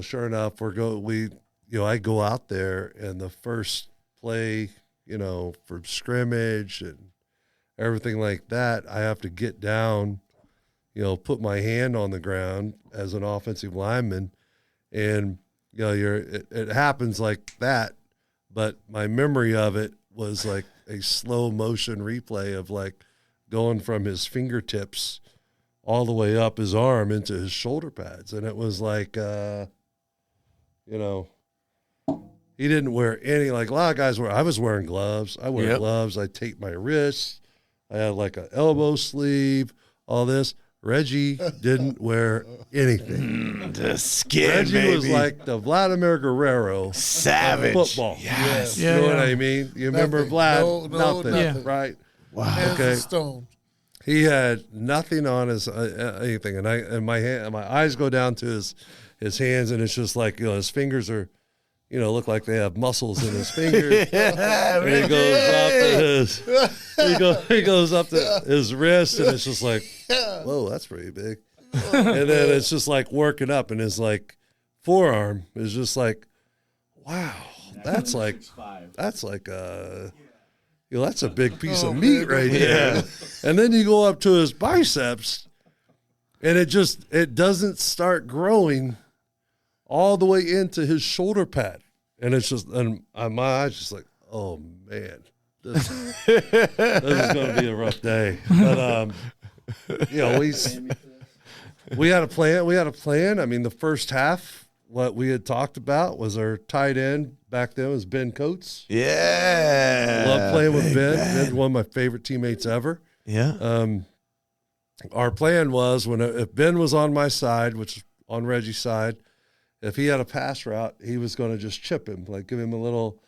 sure enough, I go out there and the first play, for scrimmage and everything like that, I have to get down, put my hand on the ground as an offensive lineman. And, it happens like that. But my memory of it was like a slow motion replay of like going from his fingertips all the way up his arm into his shoulder pads. And it was like, he didn't wear any, like a lot of guys I was wearing gloves. I wear Yep. gloves. I tape my wrists. I had like an elbow sleeve, all this. Reggie didn't wear anything. The skin, Reggie baby. was like the Vladimir Guerrero of savage. football. Yes. Yeah, You know what yeah. I mean? You remember Nothing. Vlad? No, nothing, nothing. right? Wow. Hands Okay. of stone. He had nothing on his anything, and my eyes go down to his hands, and it's just like his fingers are, look like they have muscles in his fingers. And he goes up to his wrist, and it's just like, whoa, that's pretty big. And then it's just like working up, and his like forearm is just like, wow, that's like that's a big piece of meat right there. And then you go up to his biceps, and it doesn't start growing all the way into his shoulder pad. And it's just, and my eyes just like, oh man, this is going to be a rough day. But, we had a plan. I mean, the first half, what we had talked about was our tight end back then was Ben Coates. Yeah. Love playing with Ben. Ben's one of my favorite teammates ever. Yeah. Our plan was if Ben was on my side, which is on Reggie's side, if he had a pass route, he was going to just chip him, like give him a little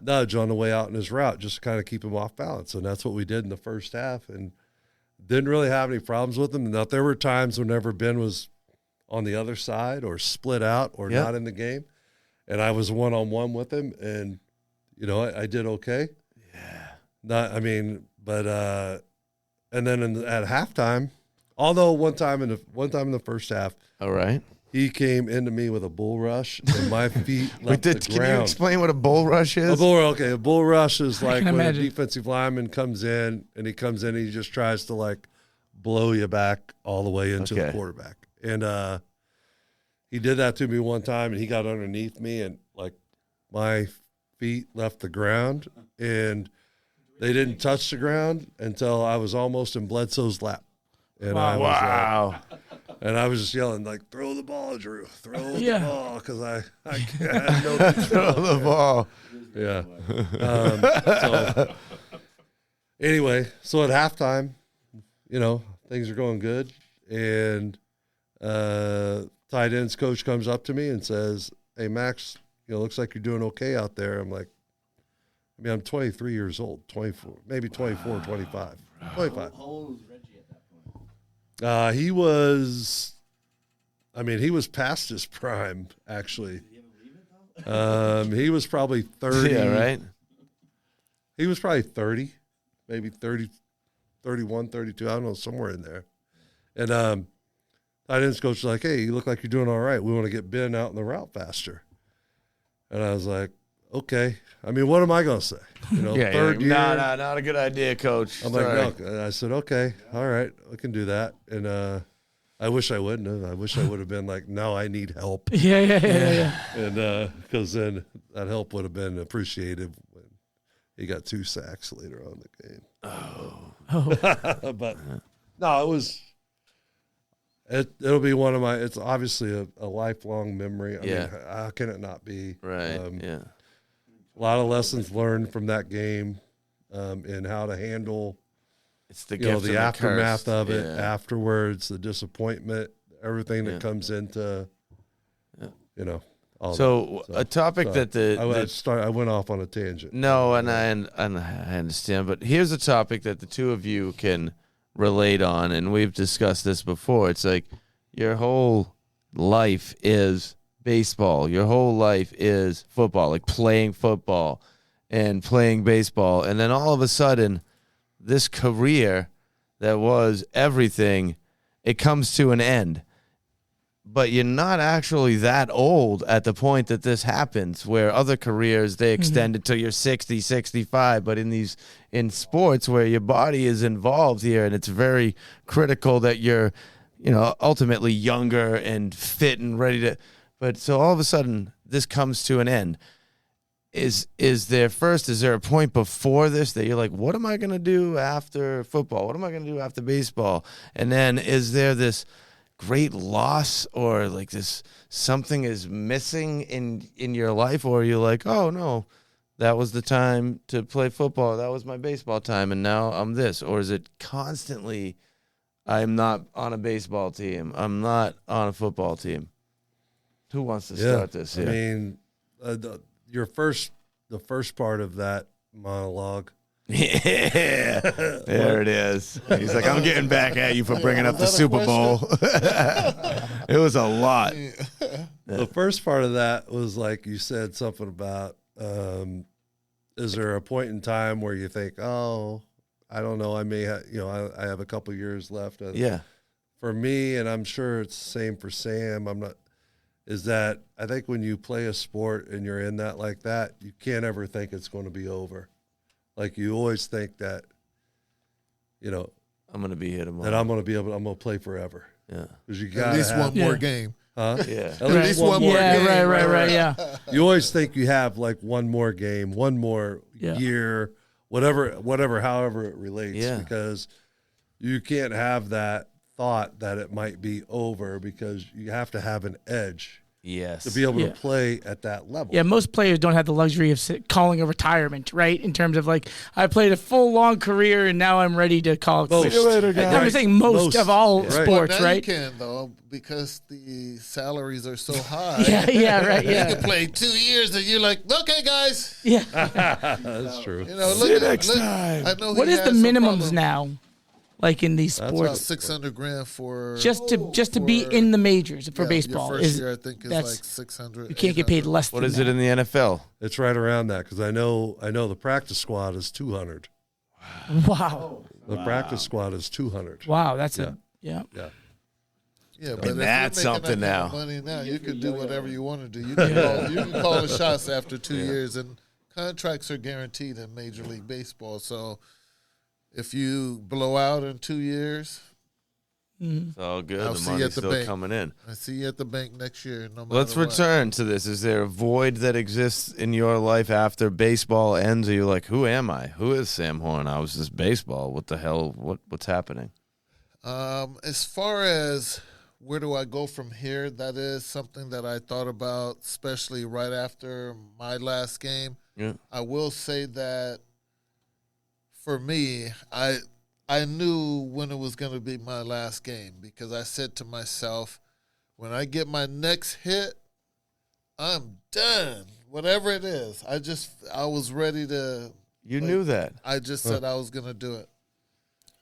nudge on the way out in his route, just to kind of keep him off balance. And that's what we did in the first half, and didn't really have any problems with him. Now, there were times whenever Ben was on the other side or split out or not in the game, and I was one-on-one with him, and, I did okay. Yeah. And then at halftime, although one time in the first half, All right. he came into me with a bull rush, and my feet left the Can ground. you explain what a bull rush is? A bull rush is like when imagine. a defensive lineman comes in, and he just tries to like blow you back all the way into the quarterback. And he did that to me one time, and he got underneath me, and like my feet left the ground, and they didn't touch the ground until I was almost in Bledsoe's lap. And I was and I was just yelling, like, throw the ball, Drew. Throw the ball, because I had no control. Throw the ball. Yeah. Anyway, so at halftime, things are going good. And tight ends coach comes up to me and says, hey, Max, looks like you're doing okay out there. I'm like, I'm 23 years old, 24, maybe 24, 25. 25. How old was Reggie at that point? He was past his prime, actually. Did he ever leave it though? He was probably 30. Yeah, right? He was probably 30, maybe 30, 31, 32. I don't know, somewhere in there. And tight ends coach was like, hey, you look like you're doing all right. We want to get Ben out in the route faster. And I was like, okay. I mean, what am I going to say? Third year. No, not a good idea, coach. I'm like, no. And I said, okay, all right, I can do that. And I wish I wouldn't have. I wish I would have been like, no, I need help. Yeah. And because then that help would have been appreciated when he got 2 sacks later on in the game. But no, it was. It'll be one of my. It's obviously a lifelong memory. I mean, how can it not be? Right. A lot of lessons learned from that game, and how to handle. It's the the aftermath of it, afterwards, the disappointment, everything that comes into. All So a topic that I went off on a tangent. No, and I understand, but here's a topic that the two of you can relate on, and we've discussed this before. It's like your whole life is baseball. Your whole life is football, like playing football and playing baseball. And then all of a sudden, this career that was everything, it comes to an end. But you're not actually that old at the point that this happens, where other careers, they extend until you're 60, 65. But in sports where your body is involved here, and it's very critical that you're, ultimately younger and fit and ready to. But so all of a sudden, this comes to an end. Is there a point before this that you're like, what am I going to do after football? What am I going to do after baseball? And then is there this great loss, or like this something is missing in your life, or you're like, oh no, that was the time to play football, that was my baseball time, and now I'm this? Or is it constantly, I'm not on a baseball team, I'm not on a football team? Who wants to start this here? I mean, the first part of that monologue Yeah, there it is. He's like, I'm getting back at you for bringing up the Super Bowl. It was a lot. The first part of that was like you said something about, is there a point in time where you think, oh, I don't know, I may have, I have a couple years left. Yeah. For me, and I'm sure it's the same for Sam, is that I think when you play a sport and you're in that like that, you can't ever think it's going to be over. Like you always think that, I'm gonna be here tomorrow. that I'm going to play forever. Yeah. Because you At got least one more game. Huh? Yeah. At least one more game. Right, yeah. You always think you have like one more game, one more year, whatever, however it relates. Yeah. Because you can't have that thought that it might be over because you have to have an edge Yes. to be able Yeah. to play at that level. Yeah, most players don't have the luxury of calling a retirement, right? In terms of like, I played a full long career and now I'm ready to call it quits. See you later, guys. I'm saying most of all Right. sports, Well, now right? you can though because the salaries are so high. Yeah, right, You yeah. can play 2 years and you're like, okay, guys. Yeah. That's true. Look See you at next look, time. I know What he is the has some minimums problem. now, like in these About sports? $600,000 for Just to be in the majors for baseball Your first is year, I think, is that's- like 600. you can't get paid less. What than is it that. in the NFL? It's right around that because I know the practice squad is 200. Wow, The practice squad is 200. wow, that's Yeah. yeah. Yeah. Yeah, but if that's you're making something that kind of now. money now, you can do whatever you want to do. You can call the shots after 2 years, and contracts are guaranteed in Major League Baseball. So if you blow out in 2 years, It's all good. I'll The see you money's at the still bank. coming in. I see you at the bank next year. No matter Let's what. return to this. Is there a void that exists in your life after baseball ends? Are you like, who am I? Who is Sam Horn? I was just baseball. What the hell? What's happening? As far as where do I go from here, that is something that I thought about, especially right after my last game. Yeah. I will say that for me, I knew when it was going to be my last game because I said to myself, when I get my next hit, I'm done. Whatever it is, I was ready to. You knew that. I just said I was going to do it.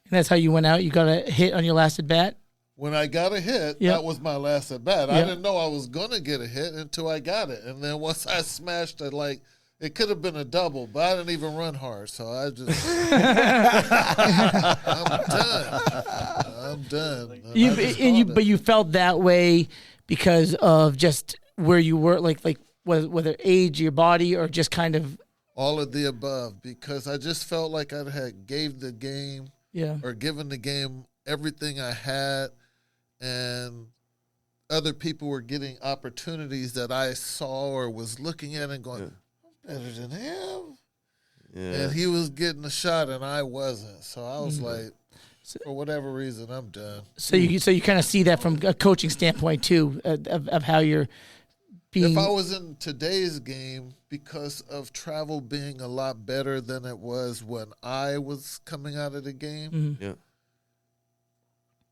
And that's how you went out. You got a hit on your last at bat. When I got a hit, Yep. that was my last at bat. I Yep. didn't know I was going to get a hit until I got it. And then once I smashed it, like, it could have been a double, but I didn't even run hard. So I just, I'm done. And I just called But it. you felt that way because of just where you were, like whether age, your body, or just kind of All of the above, because I just felt like I had gave the game or given the game everything I had, and other people were getting opportunities that I saw or was looking at and going, I'm better than him. Yeah. And he was getting a shot and I wasn't. So I was like, for whatever reason, I'm done. So you kind of see that from a coaching standpoint too, of how you're being. If I was in today's game, because of travel being a lot better than it was when I was coming out of the game, Yeah.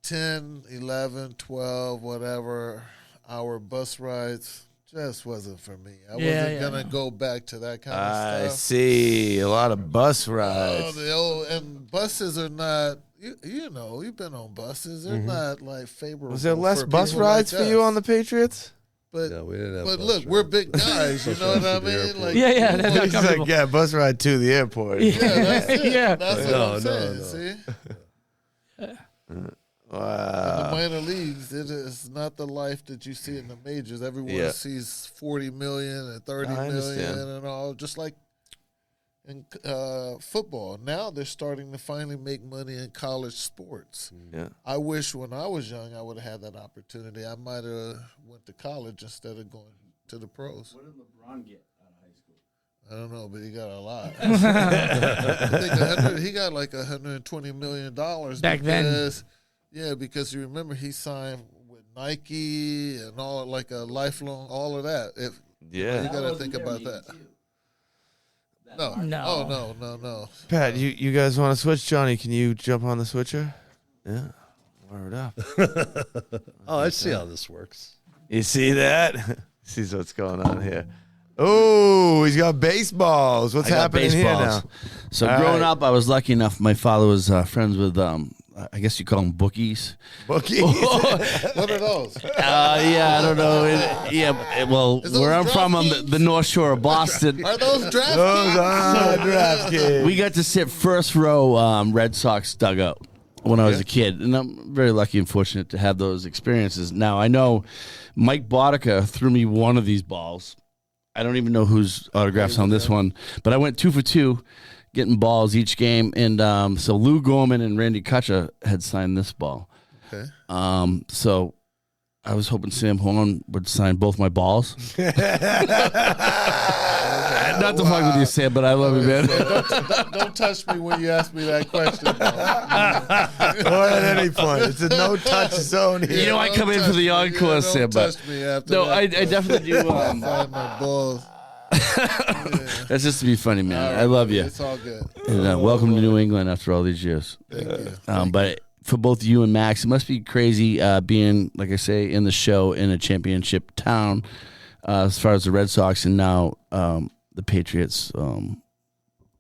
10, 11, 12, whatever, hour bus rides just wasn't for me. I wasn't going to go back to that kind of I stuff. see. A lot of bus Oh, rides. and buses are not, you know, you've been on buses. They're not like favorable. Was there less for bus people rides like for you us. on the Patriots? But, Yeah, we didn't have but bus look, rides. we're big guys. You know what I to the mean? airport. Like, Yeah, you that's know, not comfortable. Yeah, bus ride to the airport. yeah, that's it. Yeah. That's what No, I'm no, saying. no. See? Wow. The minor leagues, it is not the life that you see in the majors. Everyone Yeah. sees 40 million and 30 I understand. million and all, just like in football. Now they're starting to finally make money in college sports. Yeah. I wish when I was young I would have had that opportunity. I might have went to college instead of going to the pros. What did LeBron get out of high school? I don't know, but he got a lot. I think he got like $120 million Back then. because, yeah, because you remember he signed with Nike and all, like a lifelong, all of that. You Yeah. got to think about that. No. No. Oh, no. Pat, you guys want to switch? Johnny, can you jump on the switcher? Yeah. Word up. Oh, I see how this works. You see that? Sees what's going on here. Oh, he's got baseballs. What's I got happening here now? baseballs. So All growing right. up, I was lucky enough. My father was friends with, I guess you call them bookies. Bookies. What are those? Yeah, I don't know. Well, Is those where I'm from, on DraftKings? the North Shore of Boston. Are those draft Those kings? are draft kids. We got to sit first row Red Sox dugout when I was a kid, and I'm very lucky and fortunate to have those experiences. Now, I know Mike Boddicker threw me one of these balls. I don't even know whose autograph's on this one, but I went 2 for 2 getting balls each game, and so Lou Gorman and Randy Kutcher had signed this ball. Okay. So I was hoping Sam Horn would sign both my balls. Not to fuck with you, Sam, but I love you, man. Don't touch me when you ask me that question. Or at any point. It's a no-touch zone here. You know, I come in for the encore, Sam, but touch me after no, that. I definitely do. Find my balls. That's just to be funny, man. I love you. It's all good. And, welcome to New England after all these years. Thank you. But for both you and Max, it must be crazy being, like I say, in the show in a championship town as far as the Red Sox and now the Patriots,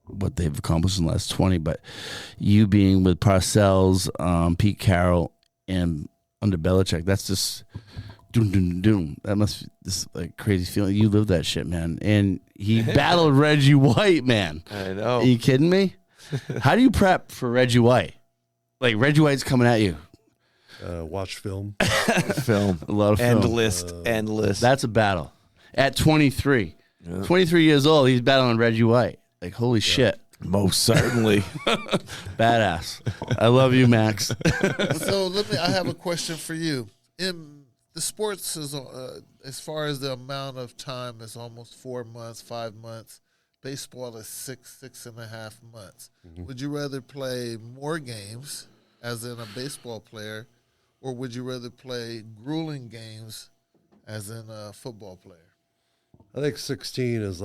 what they've accomplished in the last 20. But you being with Parcells, Pete Carroll, and under Belichick, that's just doom, doom, doom. That must be this like crazy feeling. You lived that shit, man. And he battled Reggie White, man. I know. Are you kidding me? How do you prep for Reggie White? Like, Reggie White's coming at you. Watch film. Film. A lot of film. Endless. That's a battle. At 23. 23 years old, he's battling Reggie White. Like, holy shit. Most certainly. Badass. I love you, Max. So I have a question for you. In the sports is as far as the amount of time is almost 4 months, 5 months. Baseball is 6.5 months. Mm-hmm. Would you rather play more games, as in a baseball player, or would you rather play grueling games, as in a football player? I think 16 is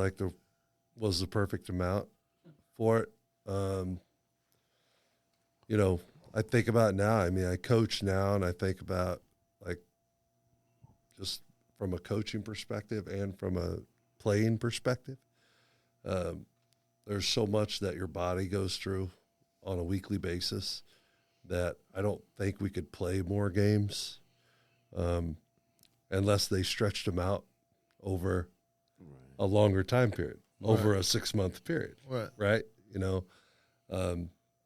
was the perfect amount for it. You know, I think about it now. I mean, I coach now, and I think about just from a coaching perspective and from a playing perspective. There's so much that your body goes through on a weekly basis that I don't think we could play more games unless they stretched them out over a longer time period, over a 6-month period, right? You know,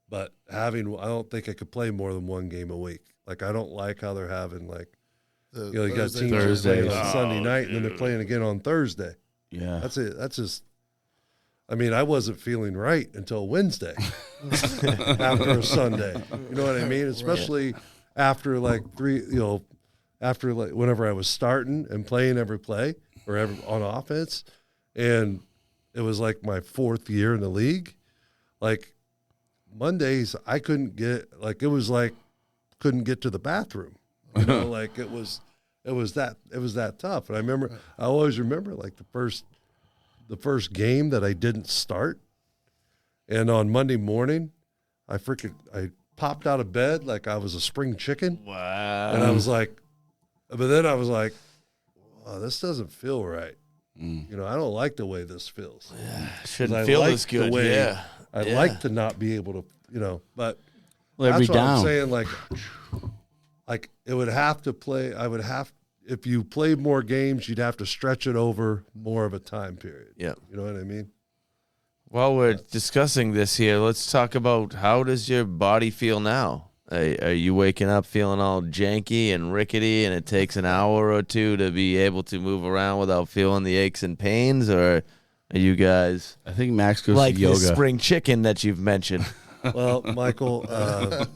but I don't think I could play more than one game a week. Like, I don't like how they're having you got teams that are playing on Sunday night and then they're playing again on Thursday. Yeah. That's it. That's just, I mean, I wasn't feeling right until Wednesday after a Sunday. You know what I mean? Especially after whenever I was starting and playing every play or on offense. And it was like my 4th year in the league. Like, Mondays, I couldn't get, couldn't get to the bathroom. You know, like it was that tough. And I always remember like the first game that I didn't start. And on Monday morning, I popped out of bed like I was a spring chicken. Wow. And I was like, but then I was like, wow, this doesn't feel right. You know, I don't like the way this feels. Shouldn't I feel like this good. the way Yeah. I'd like to not be able to, you know, but Every that's what down. I'm saying. Like it would have to play. If you played more games, you'd have to stretch it over more of a time period. Yeah. You know what I mean? While we're discussing this here, let's talk about how does your body feel now? Are you waking up feeling all janky and rickety and it takes an hour or two to be able to move around without feeling the aches and pains? Or are you guys I think Max goes like to the yoga. spring chicken that you've mentioned? Well, Michael,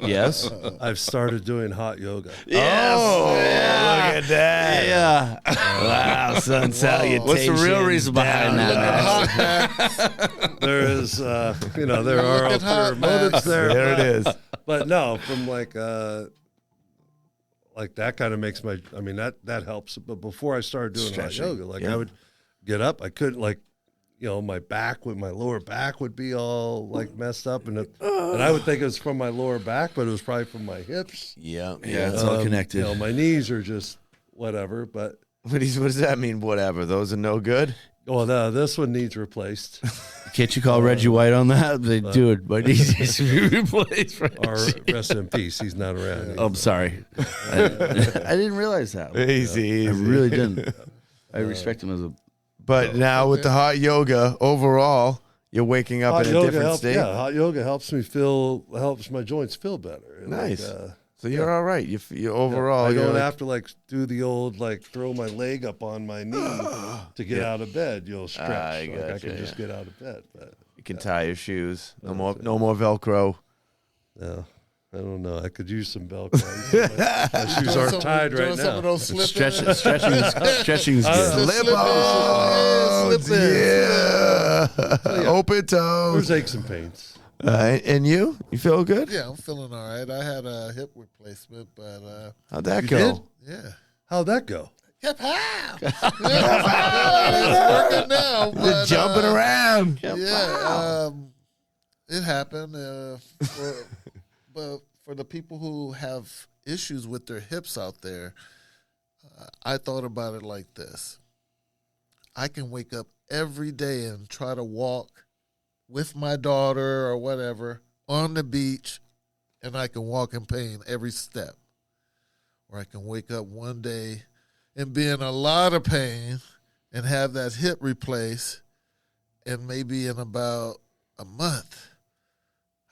Yes? I've started doing hot yoga. Oh, look at that. Yeah. Wow, son, salutations. What's the real reason behind down that, there. Max? There is, there are ulterior motives there. There it is. But no, from like that kind of makes that helps. But before I started doing hot yoga, I would get up, I couldn't my lower back would be all like messed up, and I would think it was from my lower back, but it was probably from my hips. Yeah. It's all connected. You know, my knees are just whatever, but What does that mean, whatever? Those are no good? Well, no, this one needs replaced. Can't you call Reggie White on that? They do it, but he needs to be replaced. Or rest in peace. He's not around. Oh, I'm sorry. I didn't realize that. Easy. I really didn't. I respect him as a. But now with the hot yoga, overall, you're waking up Hot in a yoga different helps, state. yeah, hot yoga helps my joints feel better. Nice. Like, So you're all right. You overall. I you're don't like- have to like do the old like throw my leg up on my knee to get out of bed. You'll stretch. I I gotcha, can just get out of bed. But You can tie your shoes. No more Velcro. no, I don't know. I could use some Velcro. My shoes aren't tied right Some of now. those Stretching is good. Slip-ons. Yeah. Open toes. There's aches and pains. And you? You feel good? Yeah, I'm feeling all right. I had a hip replacement, but How'd that You go? did? yeah. How'd that go? Hip hop. It's working now. But, Jumping around. Yeah, it happened. But for the people who have issues with their hips out there, I thought about it like this. I can wake up every day and try to walk with my daughter or whatever on the beach, and I can walk in pain every step. Or I can wake up one day and be in a lot of pain and have that hip replaced, and maybe in about a month,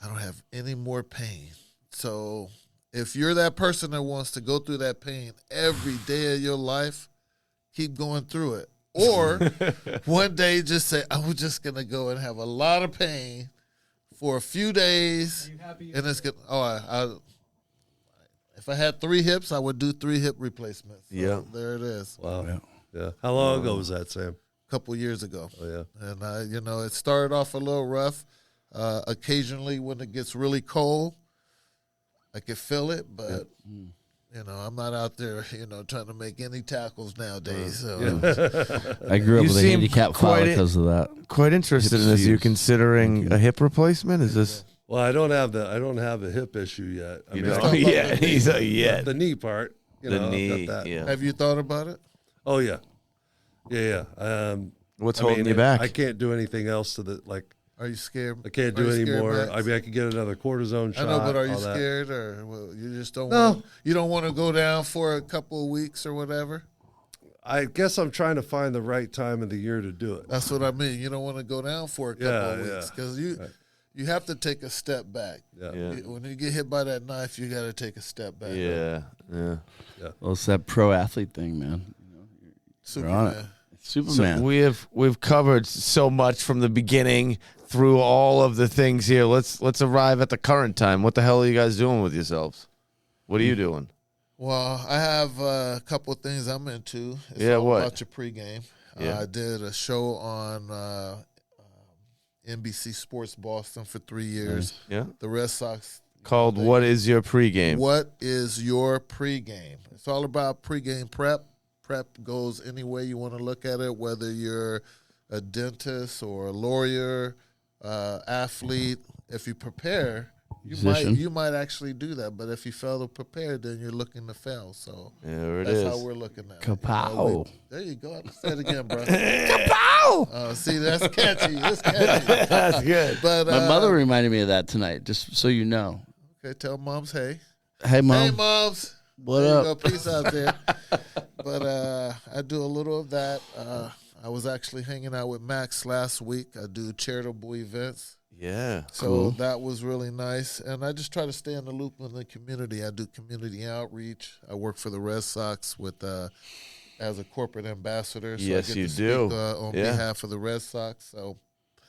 I don't have any more pain. So if you're that person that wants to go through that pain every day of your life, keep going through it. Or one day just say, I'm just going to go and have a lot of pain for a few days. And it's good. If I had 3 hips, I would do 3 hip replacements. So Yeah. there it is. Wow. Yeah. How long ago was that, Sam? A couple years ago. Oh yeah. And, it started off a little rough. Occasionally when it gets really cold, I can feel it, but... I'm not out there, trying to make any tackles nowadays. So. I grew up You with a seem handicap file quite because of that. Quite interested in this. Are you considering a hip replacement? Is this? Well, I don't have a hip issue yet. I mean, don't? Yeah, he's yeah. the knee part. The I've knee. got that. Yeah. Have you thought about it? Oh yeah. Yeah. What's I holding mean, you back? I can't do anything else to the like. Are you scared? I can't Are do you any scared, more. Max? I mean, I could get another cortisone shot. I know, but are you all that. scared, or you just don't? No. You don't want to go down for a couple of weeks or whatever. I guess I'm trying to find the right time of the year to do it. That's what I mean. You don't want to go down for a couple of Yeah, weeks because Right. you have to take a step back. Yeah. Yeah. When you get hit by that knife, you got to take a step back. Yeah. Well, it's that pro athlete thing, man. Superman. Superman. So we've covered so much from the beginning through all of the things here. Let's arrive at the current time. What the hell are you guys doing with yourselves? What are you doing? Well, I have a couple of things I'm into. It's Yeah, all what? about your pregame. Yeah. I did a show on NBC Sports Boston for 3 years. Yeah. The Red Sox. Called What Is Your Pregame? What is your pregame? It's all about pregame prep. Prep goes any way you want to look at it, whether you're a dentist or a lawyer, athlete. If you prepare, Musician. you might actually do that. But if you fail to prepare, then you're looking to fail. So There it that's is. how we're looking at it. Kapow. There you go. Say it again, bro. Kapow! See, that's catchy. That's catchy. That's good. But My mother reminded me of that tonight, just so you know. Okay, tell moms, hey. Hey, Mom. Hey, moms. What There up? you go. Peace out there. But I do a little of that. I was actually hanging out with Max last week. I do charitable events. Yeah. So Cool. that was really nice. And I just try to stay in the loop in the community. I do community outreach. I work for the Red Sox with as a corporate ambassador. So Yes, I get you to do. Speak, on Yeah. behalf of the Red Sox. So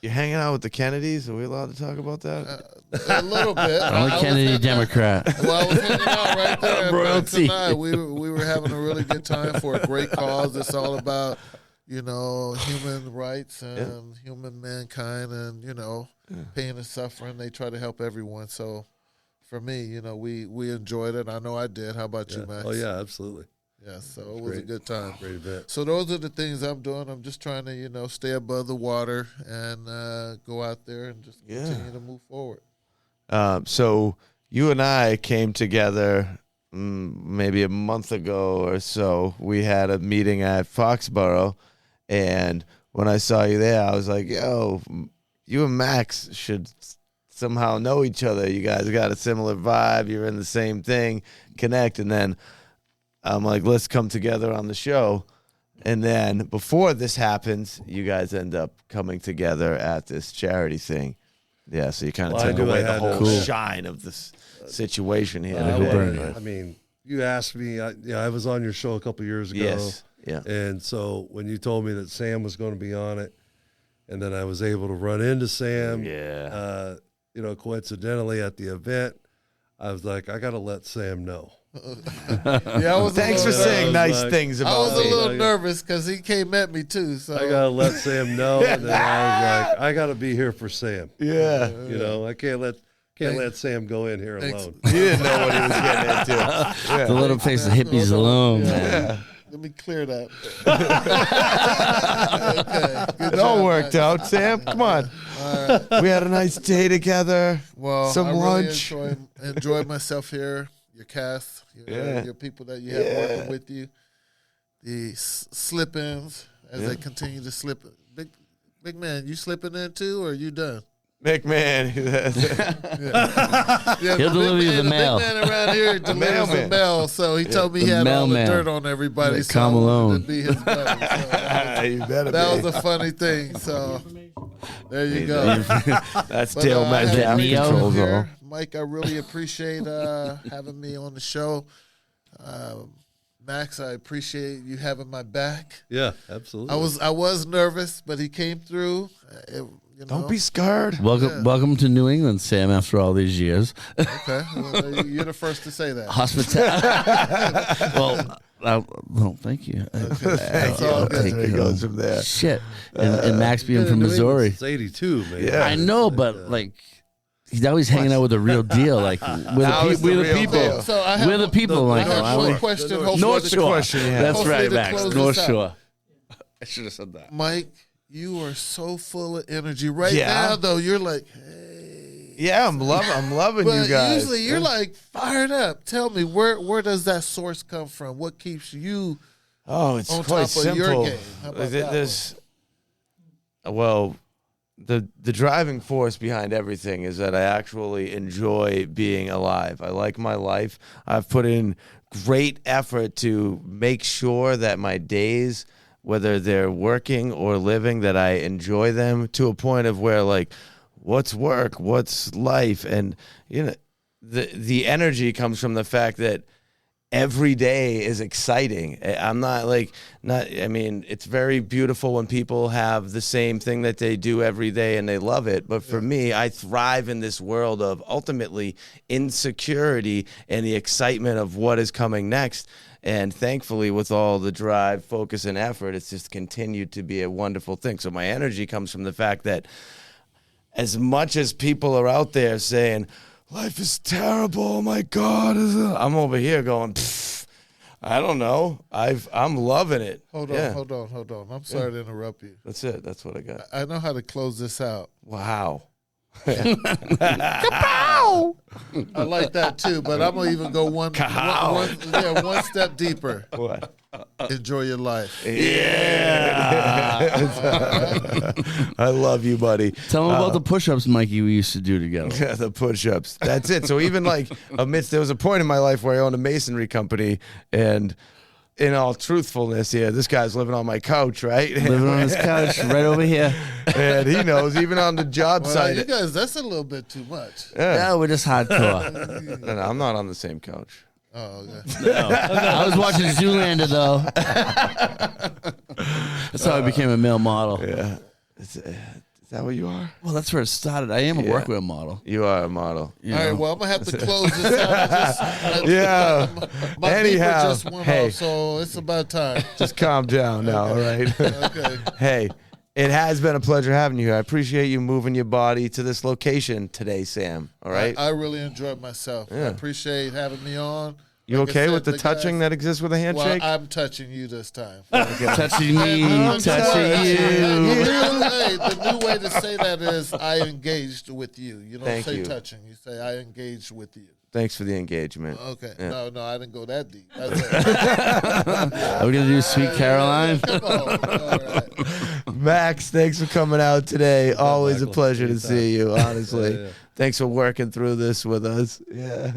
You're hanging out with the Kennedys? Are we allowed to talk about that? a little bit. Only Kennedy Democrat. Well, I was hanging out right there. Royalty. Tonight. We were having a really good time for a great cause. It's all about, human rights and human mankind and, pain and suffering. They try to help everyone. So for me, we enjoyed it. I know I did. How about you, Max? Oh yeah, absolutely. Yeah, so it was a Great. good time. Great event. So those are the things I'm doing. I'm just trying to, stay above the water and go out there and just continue to move forward. So you and I came together maybe a month ago or so. We had a meeting at Foxborough, and when I saw you there, I was like, yo, you and Max should somehow know each other. You guys got a similar vibe. You're in the same thing. Connect. And then I'm like, let's come together on the show. And then before this happens, you guys end up coming together at this charity thing. Yeah, so you kind of took away the whole shine of this situation here. I mean, you asked me, I was on your show a couple years ago. Yes, yeah. And so when you told me that Sam was going to be on it, and then I was able to run into Sam, coincidentally at the event, I was like, I got to let Sam know. Thanks for saying nice things about me. I was a little nervous because he came at me too. So I got to let Sam know, and then I was like, I got to be here for Sam. Yeah. I can't let Sam go in here alone. He didn't know what he was getting into. Yeah. The little face of hippies alone, man. Yeah. Let me clear that. Okay. It all worked out, Sam. Come on. We had a nice day together. Well, some I lunch. Really enjoyed myself here. Your cast, your people that you have working with you, the slip-ins as they continue to slip. Big man, you slipping in too, or are you done? McMahon. He'll deliver you the mail. Big man around here delivers the mail, so he told me he had all the dirt on everybody. Yeah, so come alone. to be his buddy. So that was a funny thing. So there you go. That's Dale Metcalf control, though. Mike, I really appreciate having me on the show. Max, I appreciate you having my back. Yeah, absolutely. I was nervous, but he came through. Don't be scared. Welcome to New England, Sam, after all these years. Okay. Well, you're the first to say that. Well, thank you. That's all good. That's where he goes from there. Shit. And Max being from Missouri. It's 82, man. Yeah. I know, but he's always hanging out with the real deal. Like we're the people. So I have We're the people. I have one question. North Shore. That's right, Max. close North this out. Shore. I should have said that. Mike, you are so full of energy right now. Though you're like, hey. Yeah, I'm loving But you guys. usually you're like fired up. Tell me where does that source come from? What keeps you? It's on quite top simple. of your game? How about the driving force behind everything is that I actually enjoy being alive. I like my life. I've put in great effort to make sure that my days, whether they're working or living, that I enjoy them to a point of where, like, what's work, what's life, and the energy comes from the fact that every day is exciting. I'm not I mean, it's very beautiful when people have the same thing that they do every day and they love it. But for me, I thrive in this world of ultimately insecurity and the excitement of what is coming next. And thankfully, with all the drive, focus, and effort, it's just continued to be a wonderful thing. So my energy comes from the fact that as much as people are out there saying, life is terrible, oh my God, I'm over here going, I don't know. I'm loving it. Hold on. I'm sorry to interrupt you. That's it. That's what I got. I know how to close this out. Wow. I like that too, but I'm gonna even go one step deeper. What? Enjoy your life. Yeah. I love you, buddy. Tell him about the push-ups, Mikey, we used to do together. Yeah, the push-ups. That's it. So even there was a point in my life where I owned a masonry company, and in all truthfulness here, this guy's living on my couch, right? Living on his couch right over here. And he knows, even on the job site. You guys, that's a little bit too much. Yeah, we're just hardcore. No, I'm not on the same couch. Oh, okay. No. I was watching Zoolander, though. That's how I became a male model. Yeah. Is that what you are? Well, that's where it started. I am a workwear model. You are a model. All right, well, I'm going to have to close this out. My Anyhow, beeper just went off, so it's about time. Just calm down now, all right? Okay. Hey, it has been a pleasure having you here. I appreciate you moving your body to this location today, Sam, all right? I really enjoyed myself. Yeah. I appreciate having me on. You Like I okay said, with the touching that exists with a handshake? Well, I'm touching you this time. Touching me, touching you. Hey, the new way to say that is I engaged with you. You don't say touching. You say I engaged with you. Thanks for the engagement. Okay. Yeah. No, I didn't go that deep. That's it. Are we going to do Sweet Caroline? Come on. All right. Max, thanks for coming out today. Always a Michael. pleasure to Anytime. see you, honestly. Yeah. Thanks for working through this with us. Yeah.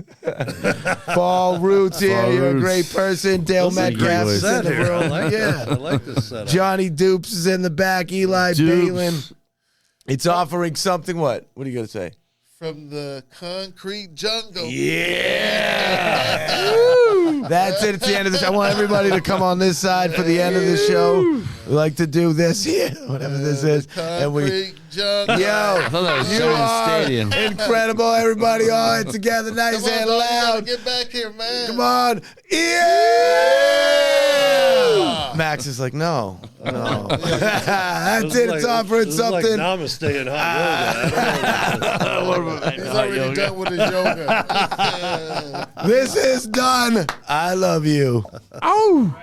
Phall Roots here. Phall You're a Roots. great person. Dale This is a great Metcalf is in set the here. I room. like Yeah. this. I like this setup. Jonny Deups is in the back. Eli Dupes. Balin. It's offering something. What? What are you going to say? From the concrete jungle. Yeah. That's it. It's the end of the show. I want everybody to come on this side for the end of the show. We like to do this here, whatever this is. And we, Concrete jungle. yo, I thought that was you Giant are Stadium. incredible. Everybody all in together, nice Come on, and dog, you gotta loud. get back here, man. Come on. Yeah. Max is like, no. That's This it. is It's like- offering this something. Is like namaste and hot yoga. He's already done with his yoga. This is done. I love you. Oh.